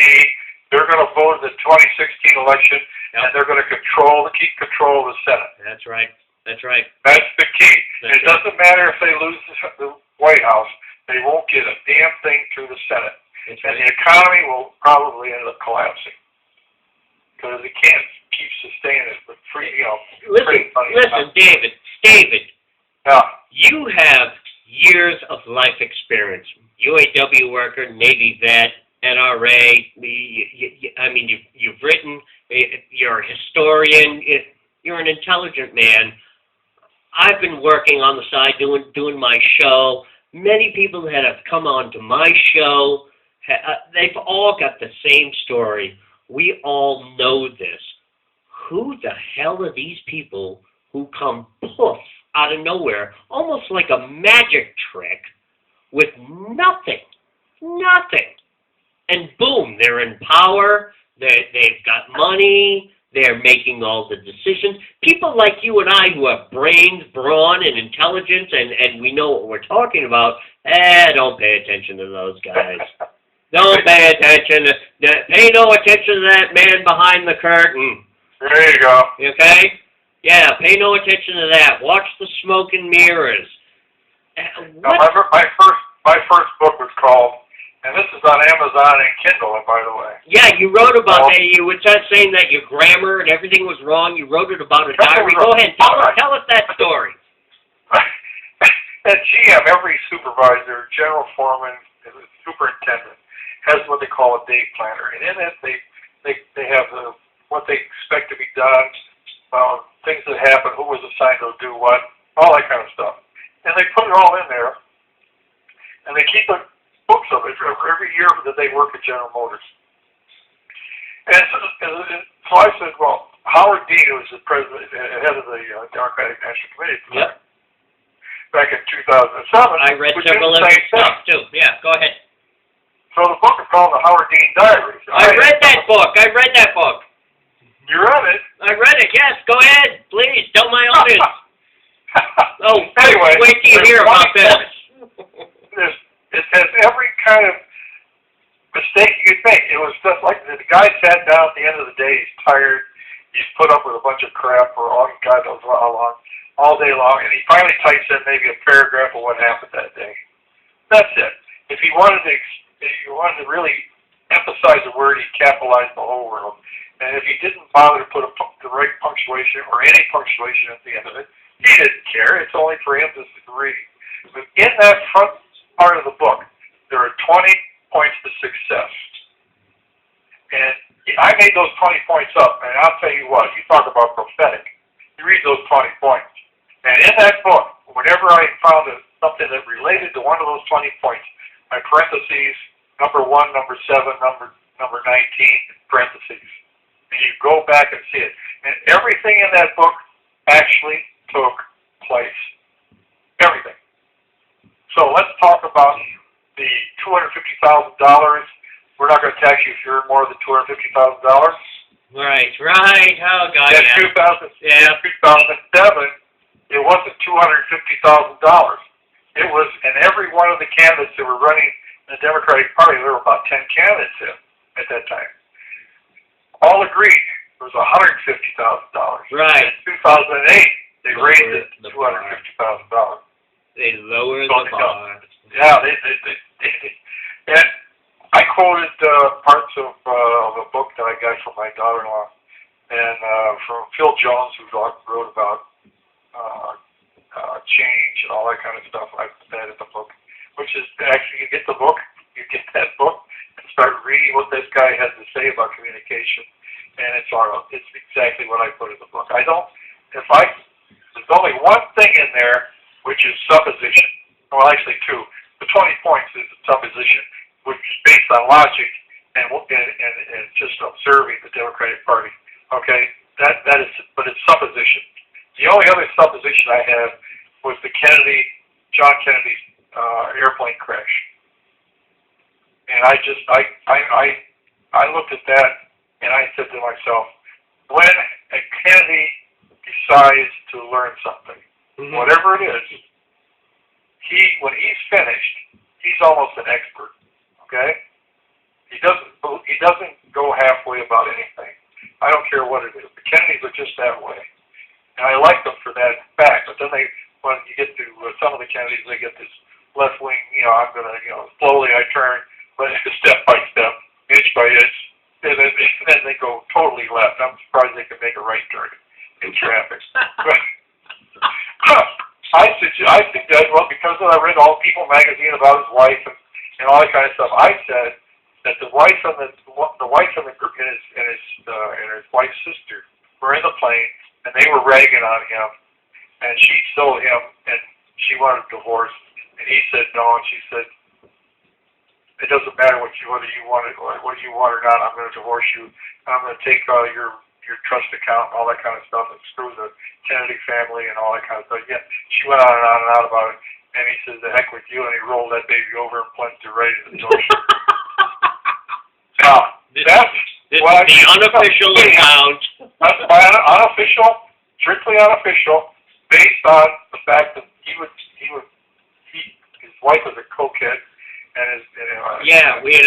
They're going to vote in the 2016 election, and they're going to keep control of the Senate. That's right. That's right. That's the key. That's it doesn't matter if they lose the White House. They won't get a damn thing through the Senate. That's and right. the economy will probably end up collapsing because it can't keep sustaining it with Listen, David. Yeah. You have years of life experience. UAW worker, Navy vet, NRA. You've written. You're a historian. You're an intelligent man. I've been working on the side doing my show. Many people that have come on to my show, they've all got the same story. We all know this. Who the hell are these people who come poof out of nowhere, almost like a magic trick, with nothing, and boom, they're in power, they've got money, They're making all the decisions. People like you and I who have brains, brawn, and intelligence, and we know what we're talking about, don't pay attention to those guys. Don't pay attention. Pay no attention to that man behind the curtain. There you go. Okay? Yeah, pay no attention to that. Watch the smoke and mirrors. Now, my first book was called, and this is on Amazon and Kindle, by the way. Yeah, you wrote about that. You were just saying that your grammar and everything was wrong. You wrote it about a diary. Go ahead. Tell us that story. At GM, every supervisor, general foreman, superintendent, has what they call a day planner. And in it, they have what they expect to be done, things that happen, who was assigned to do what, all that kind of stuff. And they put it all in there, and they keep books of it for every year that they work at General Motors. And so I said, well, Howard Dean, who was the president, head of the Democratic National Committee, yep, back in 2007. I read several of his stuff, too. Yeah, go ahead. So the book is called The Howard Dean Diaries. I read that book. You read it? I read it, yes. Go ahead. Please, tell my audience. Anyway, wait till you hear about this. It has every kind of mistake you could make. It was just like the guy sat down at the end of the day, he's tired, he's put up with a bunch of crap for God knows how long, all day long, and he finally types in maybe a paragraph of what happened that day. That's it. If you wanted to really emphasize a word, he capitalized the whole word. And if he didn't bother to put the right punctuation or any punctuation at the end of it, he didn't care. It's only for him to read. But in that front part of the book, there are 20 points to success. And I made those 20 points up, and I'll tell you what, you talk about prophetic. You read those 20 points. And in that book, whenever I found something that related to one of those 20 points, my parentheses, number 1, number 7, number 19, parentheses. And you go back and see it. And everything in that book actually took place. Everything. So let's talk about the $250,000. We're not going to tax you if you earn more than $250,000. Right. Oh, God, in 2007, it wasn't $250,000. It was, and every one of the candidates that were running in the Democratic Party, there were about 10 candidates at that time, all agreed it was $150,000. Right. In 2008, they raised it to $250,000. They lowered the bar. Yeah, they and I quoted parts of a book that I got from my daughter-in-law, and from Phil Jones, who wrote about change and all that kind of stuff. I put that in the book, which is actually you get the book, you get that book, and start reading what this guy has to say about communication, and it's exactly what I put in the book. There's only one thing in there, which is supposition. Well, actually two. The 20 points is supposition, which is based on logic and just observing the Democratic Party. Okay, that is, but it's supposition. The only other supposition I have was the John Kennedy's airplane crash, and I looked at that and I said to myself, when a Kennedy decides to learn something, whatever it is, when he's finished, he's almost an expert. Okay? He doesn't go halfway about anything. I don't care what it is. The Kennedys are just that way. And I like them for that fact. But then when you get to some of the Kennedys, they get this left wing, I'm going to, slowly I turn, but step by step, inch by inch, and then they go totally left. I'm surprised they can make a right turn in traffic. I suggest, well, because I read All People magazine about his wife and all that kind of stuff, I said that the wife and his wife's sister were in the plane, and they were ragging on him, and she told him, and she wanted a divorce, and he said no, and she said, it doesn't matter whether you want it or not, I'm going to divorce you, and I'm going to take your trust account and all that kind of stuff and screw the Kennedy family and all that kind of stuff. Yeah, she went on and on and on about it, and he said, the heck with you, and he rolled that baby over and plunged it right into the ocean. Now, this is the unofficial account That's my unofficial, strictly unofficial, based on the fact that his wife was a cokehead, and we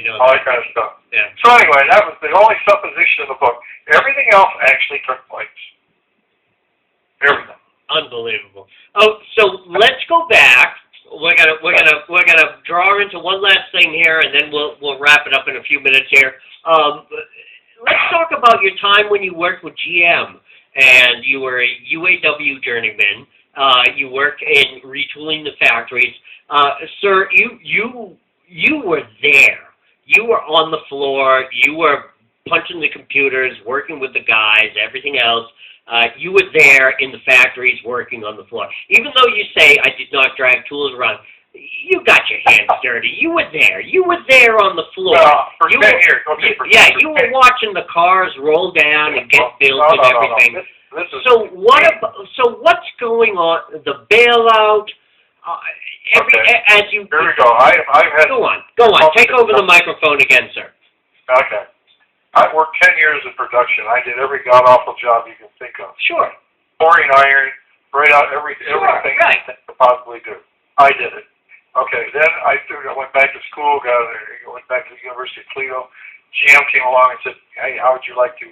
know all that. that kind of stuff. Yeah. So anyway, that was the only supposition in the book. Everything else actually took place. Everything. Unbelievable. Oh, so let's go back. We're gonna draw into one last thing here, and then we'll wrap it up in a few minutes here. Let's talk about your time when you worked with GM, and you were a UAW journeyman. You worked in retooling the factories. Sir, you were there. You were on the floor. You were punching the computers, working with the guys, everything else. You were there in the factories working on the floor. Even though you say, I did not drag tools around, you got your hands dirty. You were there. You were there on the floor. For 10 years. Okay, you were watching the cars roll down and get built and everything. This is, So what's going on? The bailout. As you here we go. I've had. Go on. Take over the microphone again, sir. Okay. I worked 10 years in production. I did every god-awful job you can think of. Sure. Pouring iron, right out everything right. you could possibly do. I did it. Okay, then I went back to school, went back to the University of Toledo. GM came along and said, hey, how would you like to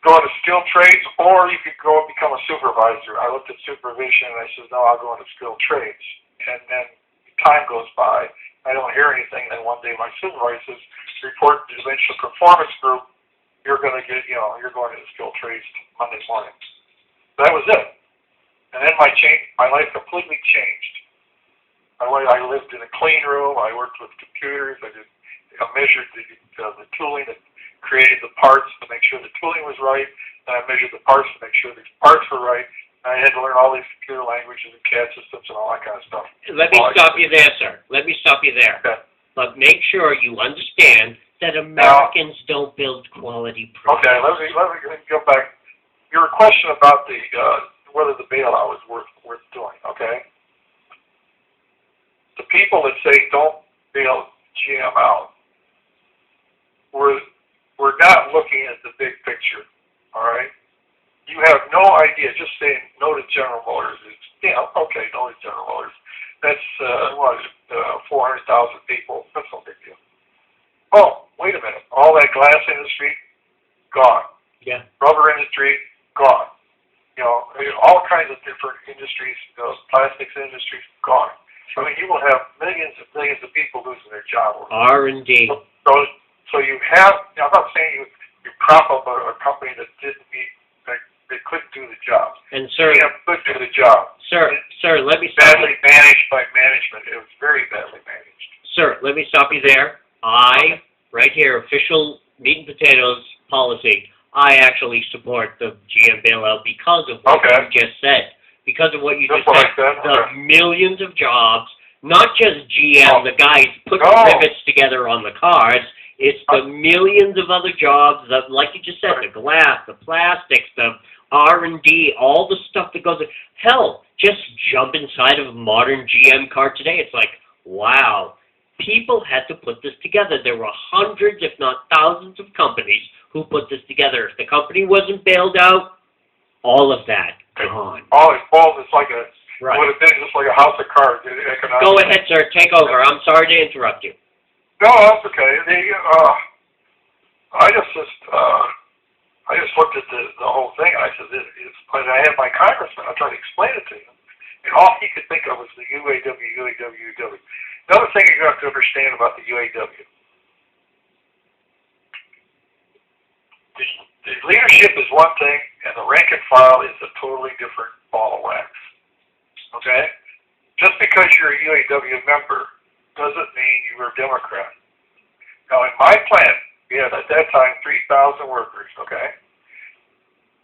go into skilled trades, or you could go and become a supervisor? I looked at supervision, and I said, no, I'll go into skilled trades. And then time goes by. I don't hear anything. Then one day my supervisor says, report to the Dimensional Performance Group. You're going to get, you're going into skilled trades Monday morning. That was it. And then my life completely changed. I lived in a clean room. I worked with computers. I measured the tooling that created the parts to make sure the tooling was right. And I measured the parts to make sure the parts were right. And I had to learn all these computer languages and CAD systems and all that kind of stuff. Let me stop you there, sir. Let me stop you there. Okay. But make sure you understand that Americans don't build quality products. Okay, let me go back. Your question about the whether the bailout was worth doing. Okay. The people that say don't bail GM out, we're not looking at the big picture. All right. You have no idea. Just saying no to General Motors is okay. No to General Motors. That's 400,000 people. That's no big deal. Oh, wait a minute. All that glass industry, gone. Yeah. Rubber industry, gone. All kinds of different industries, plastics industries, gone. I mean, you will have millions and millions of people losing their job. R&D. So you have. I'm not saying you prop up a company that didn't meet. They couldn't do the job. And sir, could do the job. Sir, let me stop badly managed by management. It was very badly managed. Sir, let me stop you there. Right here, official meat and potatoes policy. I actually support the GM bailout because of what you just said. Because of what you just said. The millions of jobs, not just GM, the guys put the rivets together on the cars. It's the millions of other jobs, like you just said, the glass, the plastics, the R&D, all the stuff that goes in. Hell, just jump inside of a modern GM car today. It's like, wow. People had to put this together. There were hundreds, if not thousands, of companies who put this together. If the company wasn't bailed out, all of that gone. All it falls. It's like it Right. would have been just like a house of cards. Go ahead, sir. Take over. I'm sorry to interrupt you. No, that's okay. I just looked at the whole thing, and I said, and I had my congressman. I tried to explain it to him, and all he could think of was the UAW. Another thing you have to understand about the UAW, the leadership is one thing, and the rank and file is a totally different ball of wax. Okay? Just because you're a UAW member doesn't mean you were a Democrat. Now, in my plant, we had at that time 3,000 workers, okay?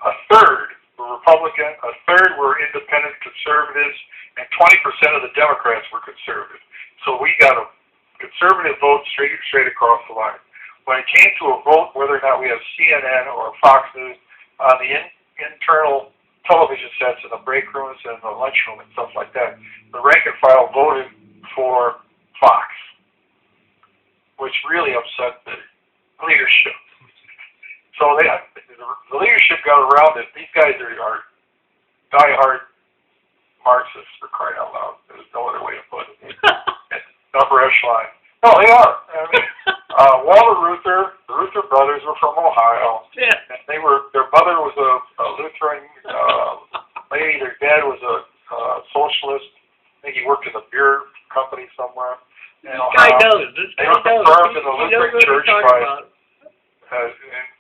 A third were Republican, a third were independent conservatives, and 20% of the Democrats were conservative. So we got a conservative vote straight across the line. When it came to a vote whether or not we have CNN or Fox News on the internal television sets in the break rooms and the lunchroom and stuff like that, the rank and file voted for Fox, which really upset the leadership. So the leadership got around it. These guys are diehard Marxists, for crying out loud. There's no other way to put it. Upper echelon. No, they are. I mean, Walter Reuther, the Reuther brothers were from Ohio. Yeah. And their mother was a Lutheran lady. Their dad was a socialist. I think he worked in a beer company somewhere. This guy knows. They were confirmed in the Lutheran Church by,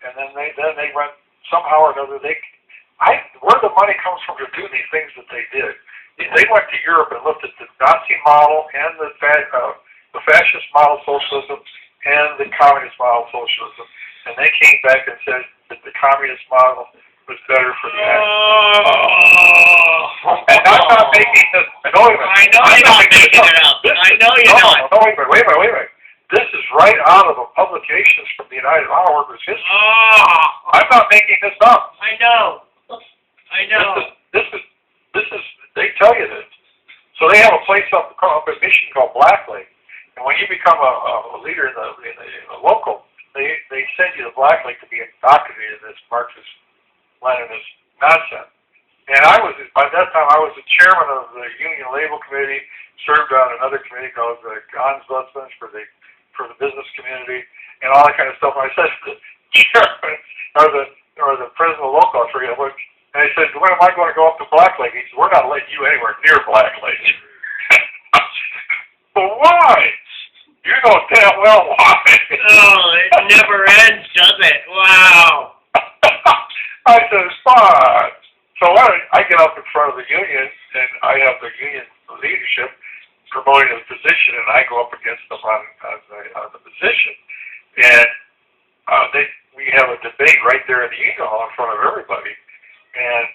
and then they went somehow or another. Where the money comes from to do these things that they did. They went to Europe and looked at the Nazi model and the fascist model of socialism and the communist model of socialism, and they came back and said that the communist model was better for the And I'm not making this. I know you're not making it up. I know you're not. No, wait a minute. This is right out of the publications from the United Auto Workers history. I'm not making this up. I know. This is. They tell you this. So they have a place up in Michigan called Black Lake, and when you become a leader in the local, they send you to Black Lake to be indoctrinated in this Marxist Leninist nonsense. And by that time, I was the chairman of the Union Labor Committee, served on another committee called the Gansbutzmans for the business community, and all that kind of stuff. And I said to the chairman, or the president of the local, I forget which, and I said, when am I going to go up to Black Lake? He said, we're not letting you anywhere near Black Lake. But why? You know damn well why. It never ends, does it? Wow. I said, fine. So I get up in front of the union, and I have the union leadership promoting a position, and I go up against them on the position. And we have a debate right there in the union hall in front of everybody. And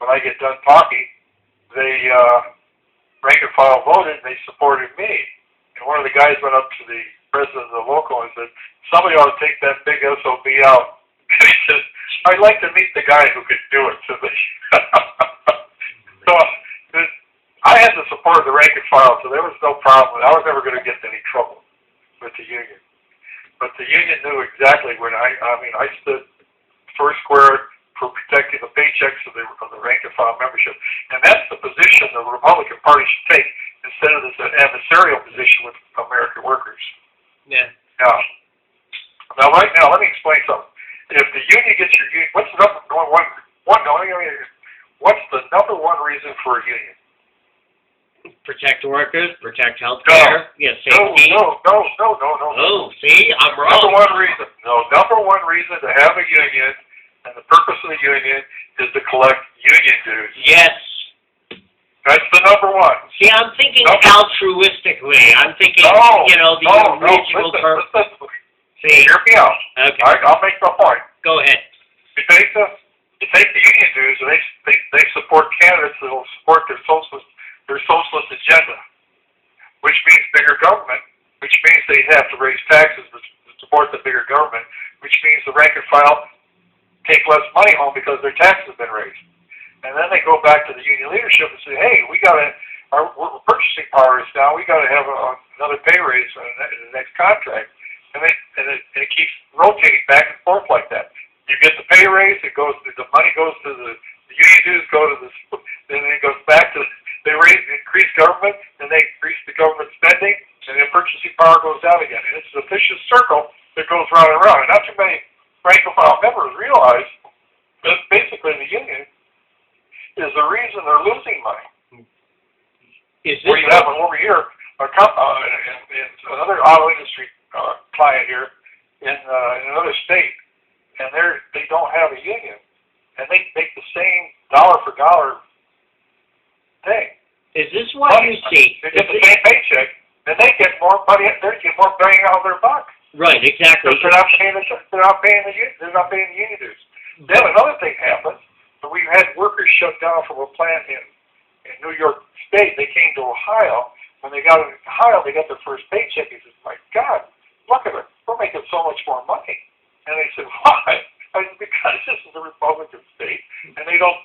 when I get done talking, they rank and file voted, and they supported me. And one of the guys went up to the president of the local and said, somebody ought to take that big SOB out. And he says, I'd like to meet the guy who could do it. So I had the support of the rank and file, so there was no problem. I was never going to get in any trouble with the union. But the union knew exactly when I stood first square for protecting the paychecks of the rank and file membership. And that's the position the Republican Party should take instead of this adversarial position with American workers. Yeah. Now, right now, let me explain something. If the union gets your union, what's the number one reason for a union? Protect workers, protect health care, safety. No. Oh, see, I'm wrong. Number one reason to have a union, and the purpose of the union is to collect union dues. Yes. That's the number one. See, I'm thinking altruistically. I'm thinking, the original purpose. Listen. See? Hear me out. Okay. All right, I'll make my point. Go ahead. You take the union dues, and they support candidates that will support their socialist agenda, which means bigger government, which means they have to raise taxes to support the bigger government, which means the rank and file take less money home because their taxes have been raised. And then they go back to the union leadership and say, hey, our purchasing power is down, we got to have another pay raise in the next contract. And it keeps rotating back and forth like that. You get the pay raise, the money goes to the union dues, then it goes back to, they increase government, and they increase the government spending, and then purchasing power goes down again. And it's a vicious circle that goes round and round. And not too many rank and file members realize that basically the union is the reason they're losing money. Where you have over here, in another auto industry client here in another state, and they don't have a union, and they make the same dollar for dollar thing. Is this what you see? They get the same paycheck, and they get more money. They get more bang out of their buck. Right, exactly. They're not paying the union dues. Then another thing happens. We've had workers shut down from a plant in New York State. They came to Ohio. When they got to Ohio, they got their first paycheck. He says, "My God, look at it. We're making so much more money." And they said, "Why?" I said, "Because this is a Republican state, and they don't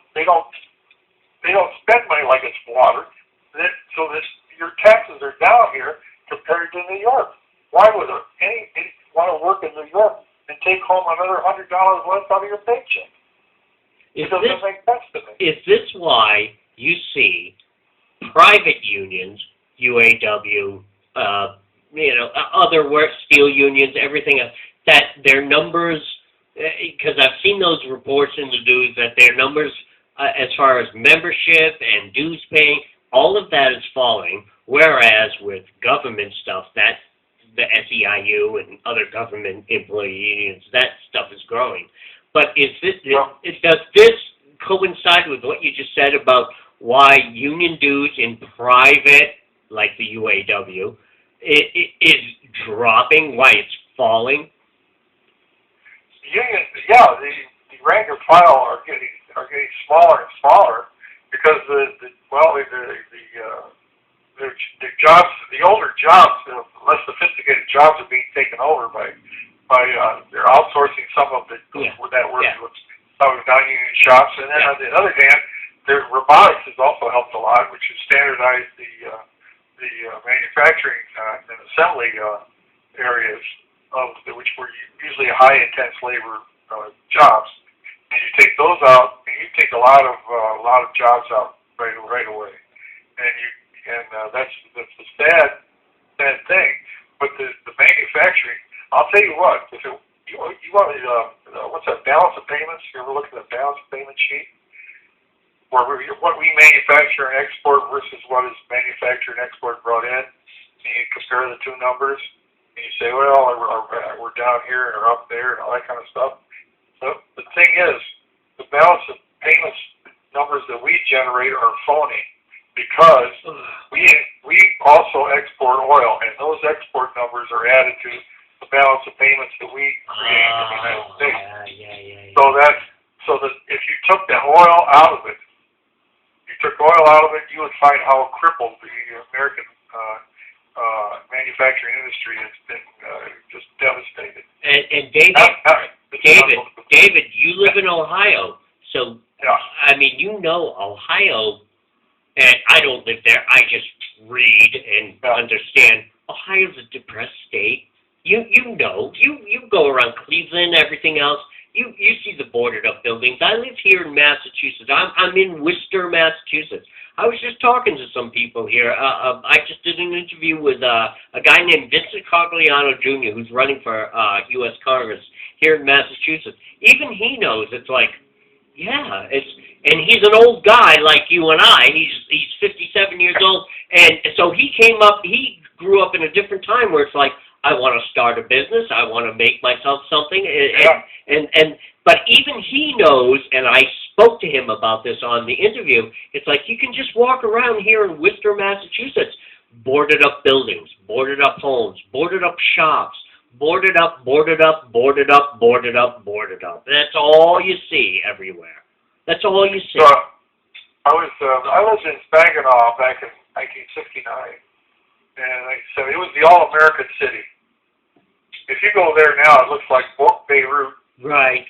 spend money like it's water. So your taxes are down here compared to New York. Why would anyone want to work in New York and take home another $100 less out of your paycheck. It doesn't make sense to me. Is this why you see private unions, UAW, other work, steel unions, everything else, that their numbers, because I've seen those reports in the news, that their numbers as far as membership and dues paying, all of that is falling, whereas with government stuff, that the SEIU and other government employee unions, that stuff is growing. But does this coincide with what you just said about why union dues in private, like the UAW, is dropping, why it's falling? Union, yeah, the rank and file are getting smaller and smaller because the jobs, the older jobs, the less sophisticated jobs are being taken over by they're outsourcing some of that work with some non-union shops, and then on the other hand, their robotics has also helped a lot, which has standardized the manufacturing and assembly areas which were usually high intense labor jobs, and you take those out, and you take a lot of jobs out right away, and that's a sad thing. But the manufacturing, I'll tell you what, if you want what's that, balance of payments? You ever look at the balance of payment sheet? Where what we manufacture and export versus what is manufactured and export brought in, and you compare the two numbers, and you say, well, we're down here or up there and all that kind of stuff. So the thing is, the balance of payments numbers that we generate are phony because we also export oil, and those export numbers are added to the balance of payments that we create in the United States. So that if you took the oil out of it, you would find how crippled the American manufacturing industry has been just devastated. And David, you live in Ohio, so I mean, you know Ohio, and I don't live there. I just read and understand. Ohio's a depressed state. You know, you go around Cleveland, everything else. You see the boarded up buildings. I live here in Massachusetts. I'm in Worcester, Massachusetts. I was just talking to some people here. I just did an interview with a guy named Vincent Cogliano Jr., who's running for U.S. Congress here in Massachusetts. Even he knows it's like, and he's an old guy like you and I. He's 57 years old, and so he grew up in a different time where it's like, I want to start a business. I want to make myself something. But even he knows, and I spoke to him about this on the interview, it's like you can just walk around here in Worcester, Massachusetts, boarded up buildings, boarded up homes, boarded up shops, boarded up. That's all you see everywhere. That's all you see. I lived in Saginaw back in 1969, and like I said, it was the all-American city. If you go there now, it looks like Beirut. Right.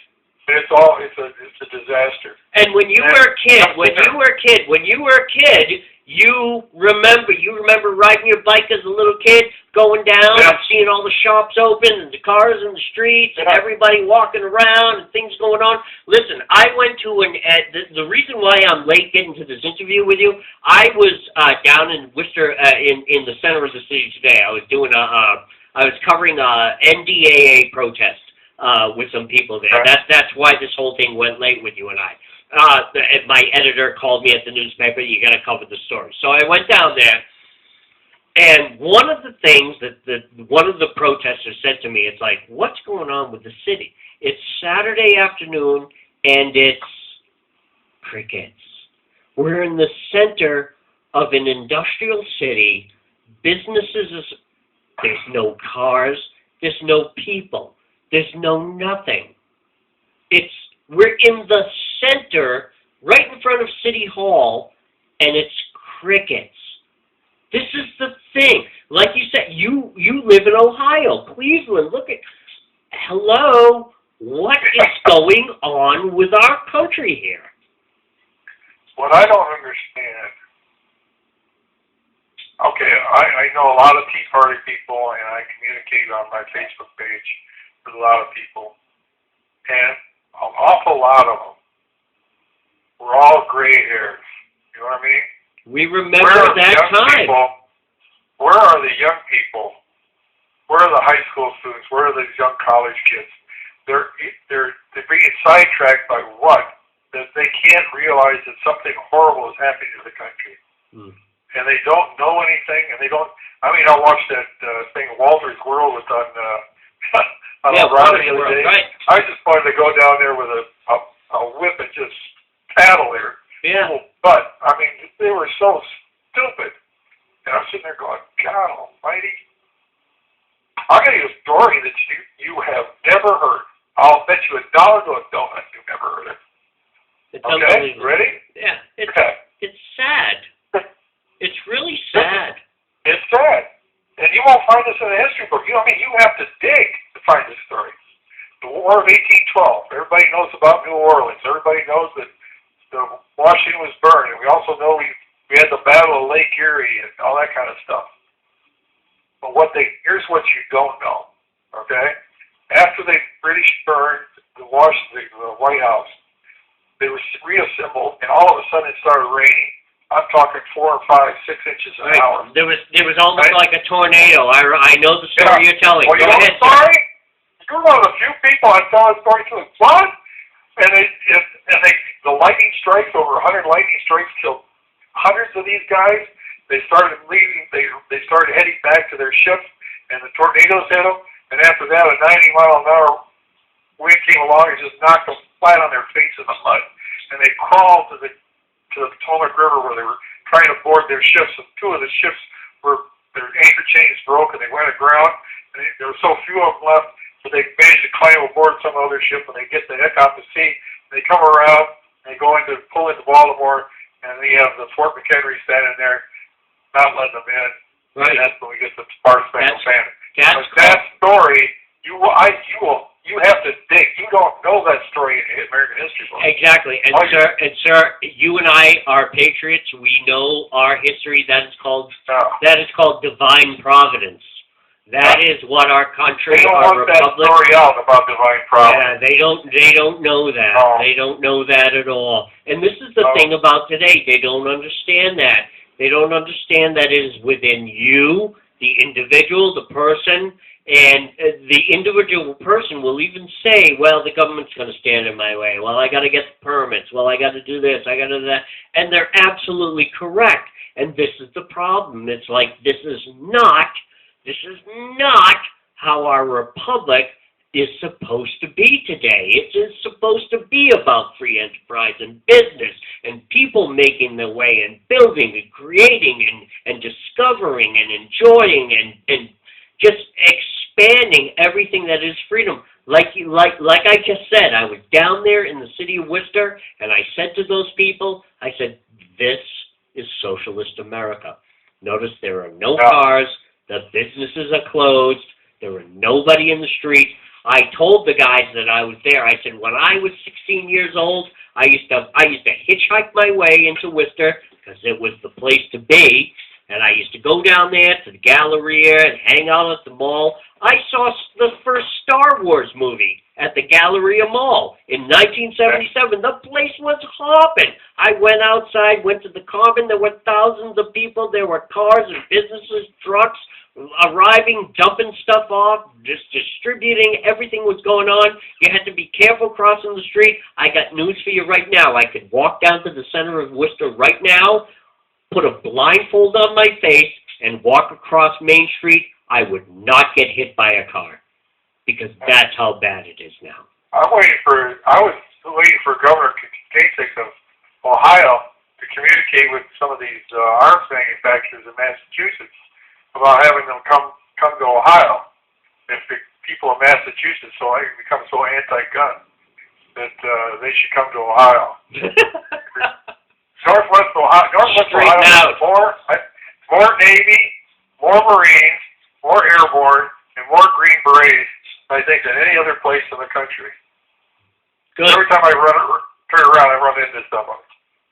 It's a disaster. And when you were a kid, you remember riding your bike as a little kid, going down and seeing all the shops open and the cars in the streets and everybody walking around and things going on. Listen, I went to the reason why I'm late getting to this interview with you, I was down in Worcester in the center of the city today. I was covering a NDAA protest with some people there. Right. That's why this whole thing went late with you and I. My editor called me at the newspaper, you got to cover the story. So I went down there, and one of the things that one of the protesters said to me, it's like, what's going on with the city? It's Saturday afternoon, and it's crickets. We're in the center of an industrial city. There's no cars, there's no people, there's no nothing. We're in the center, right in front of City Hall, and it's crickets. This is the thing. Like you said, you live in Ohio, Cleveland. Hello, what is going on with our country here? What I don't understand, okay, I know a lot of Tea Party people, and I communicate on my Facebook page with a lot of people, and an awful lot of them were all gray hairs. You know what I mean? We remember that time. Where are the young people? Where are the high school students? Where are these young college kids? They're being sidetracked by what? That they can't realize that something horrible is happening to the country. And they don't know anything, and they don't. I mean, I watched that thing, Walter's World, was on on the other day. Right. I just wanted to go down there with a whip and just paddle there. Yeah. But I mean, they were so stupid, and I'm sitting there going, God Almighty! I'll get you a story that you have never heard. I'll bet you $1 to a donut you've never heard it. It's okay, ready? Yeah. It's sad. It's really sad. It's sad. And you won't find this in a history book. You know what I mean? You have to dig to find this story. The War of 1812. Everybody knows about New Orleans. Everybody knows that Washington was burned. And we also know we had the Battle of Lake Erie and all that kind of stuff. But here's what you don't know, okay? After the British burned the White House, they were reassembled, and all of a sudden it started raining. I'm talking 4 or 5, 6 inches an hour. There was almost like a tornado. I know the story you're telling. Well, you know the story? You're one of the few people I tell the story to. What? And the lightning strikes, over 100 lightning strikes, killed hundreds of these guys. They started leaving. They started heading back to their ships, and the tornadoes hit them. And after that, a 90-mile-an-hour wind came along and just knocked them flat on their face in the mud. And they crawled to the Potomac River where they were trying to board their ships. And 2 of the ships their anchor chains broke, and they went aground. And there were so few of them left that they managed to climb aboard some other ship, and they get the heck out to sea. And they come around, and they go pull into Baltimore, and they have the Fort McHenry standing there, not letting them in. Right. And that's when we get the Star-Spangled Banner. That story, you have to dig. You don't know that story in American history books. Exactly. And sir, you and I are patriots. We know our history. That is called divine providence. That is what our country, our republic. They don't want that story out about divine providence. Yeah, they don't know that. No. They don't know that at all. And this is the thing about today. They don't understand that. They don't understand that it is within you, the individual, the person, and the individual person will even say, well, the government's going to stand in my way. Well, I got to get the permits. Well, I got to do this. I got to do that. And they're absolutely correct. And this is the problem. It's like this is not how our republic is supposed to be today. It is supposed to be about free enterprise and business and people making their way and building and creating and discovering and enjoying and just expanding everything that is freedom. Like I just said, I was down there in the city of Worcester, and I said to those people, I said, this is socialist America. Notice there are no cars, the businesses are closed, there were nobody in the street. I told the guys that I was there, I said, when I was 16 years old, I used to hitchhike my way into Worcester because it was the place to be, and I used to go down there to the Galleria and hang out at the mall. I saw the first Star Wars movie at the Galleria Mall in 1977. The place was hopping. I went outside, went to the Common. There were thousands of people. There were cars and businesses, trucks, arriving, dumping stuff off, just distributing. Everything was going on. You had to be careful crossing the street. I got news for you right now. I could walk down to the center of Worcester right now, put a blindfold on my face, and walk across Main Street. I would not get hit by a car because that's how bad it is now. I was waiting for Governor Kasich of Ohio to communicate with some of these arms manufacturers in Massachusetts about having them come to Ohio. If the people of Massachusetts become so anti-gun that they should come to Ohio. Northwest Ohio has more Navy, more Marines, more Airborne, and more Green Berets, I think, than any other place in the country. Good. Every time I turn around, I run into someone.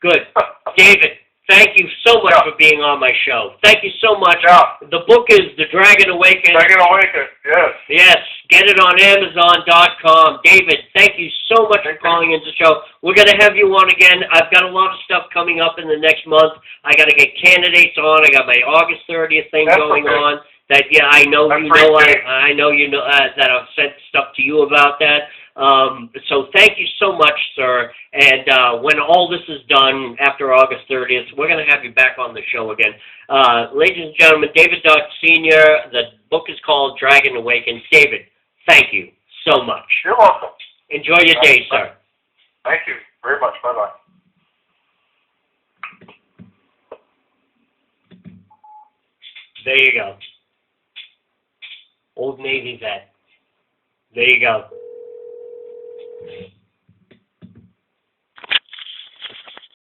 Good. David, Thank you so much Yeah. for being on my show. Thank you so much. Yeah. The book is The Dragon Awakens. Dragon Awakens, yes. Yes, get it on Amazon.com. David, thank you so much for calling into the show. We're going to have you on again. I've got a lot of stuff coming up in the next month. I got to get candidates on. I got my August 30th thing That's going okay. on. That I know That's you great, know. Dave. I know you know that I've sent stuff to you about that. So thank you so much, sir. And when all this is done after August 30th, we're going to have you back on the show again. Ladies and gentlemen, David Dodt Sr., the book is called Dragon Awakens. David, thank you so much. You're welcome. Enjoy your day, sir. Thank you very much. Bye-bye. There you go. Old Navy vet. There you go.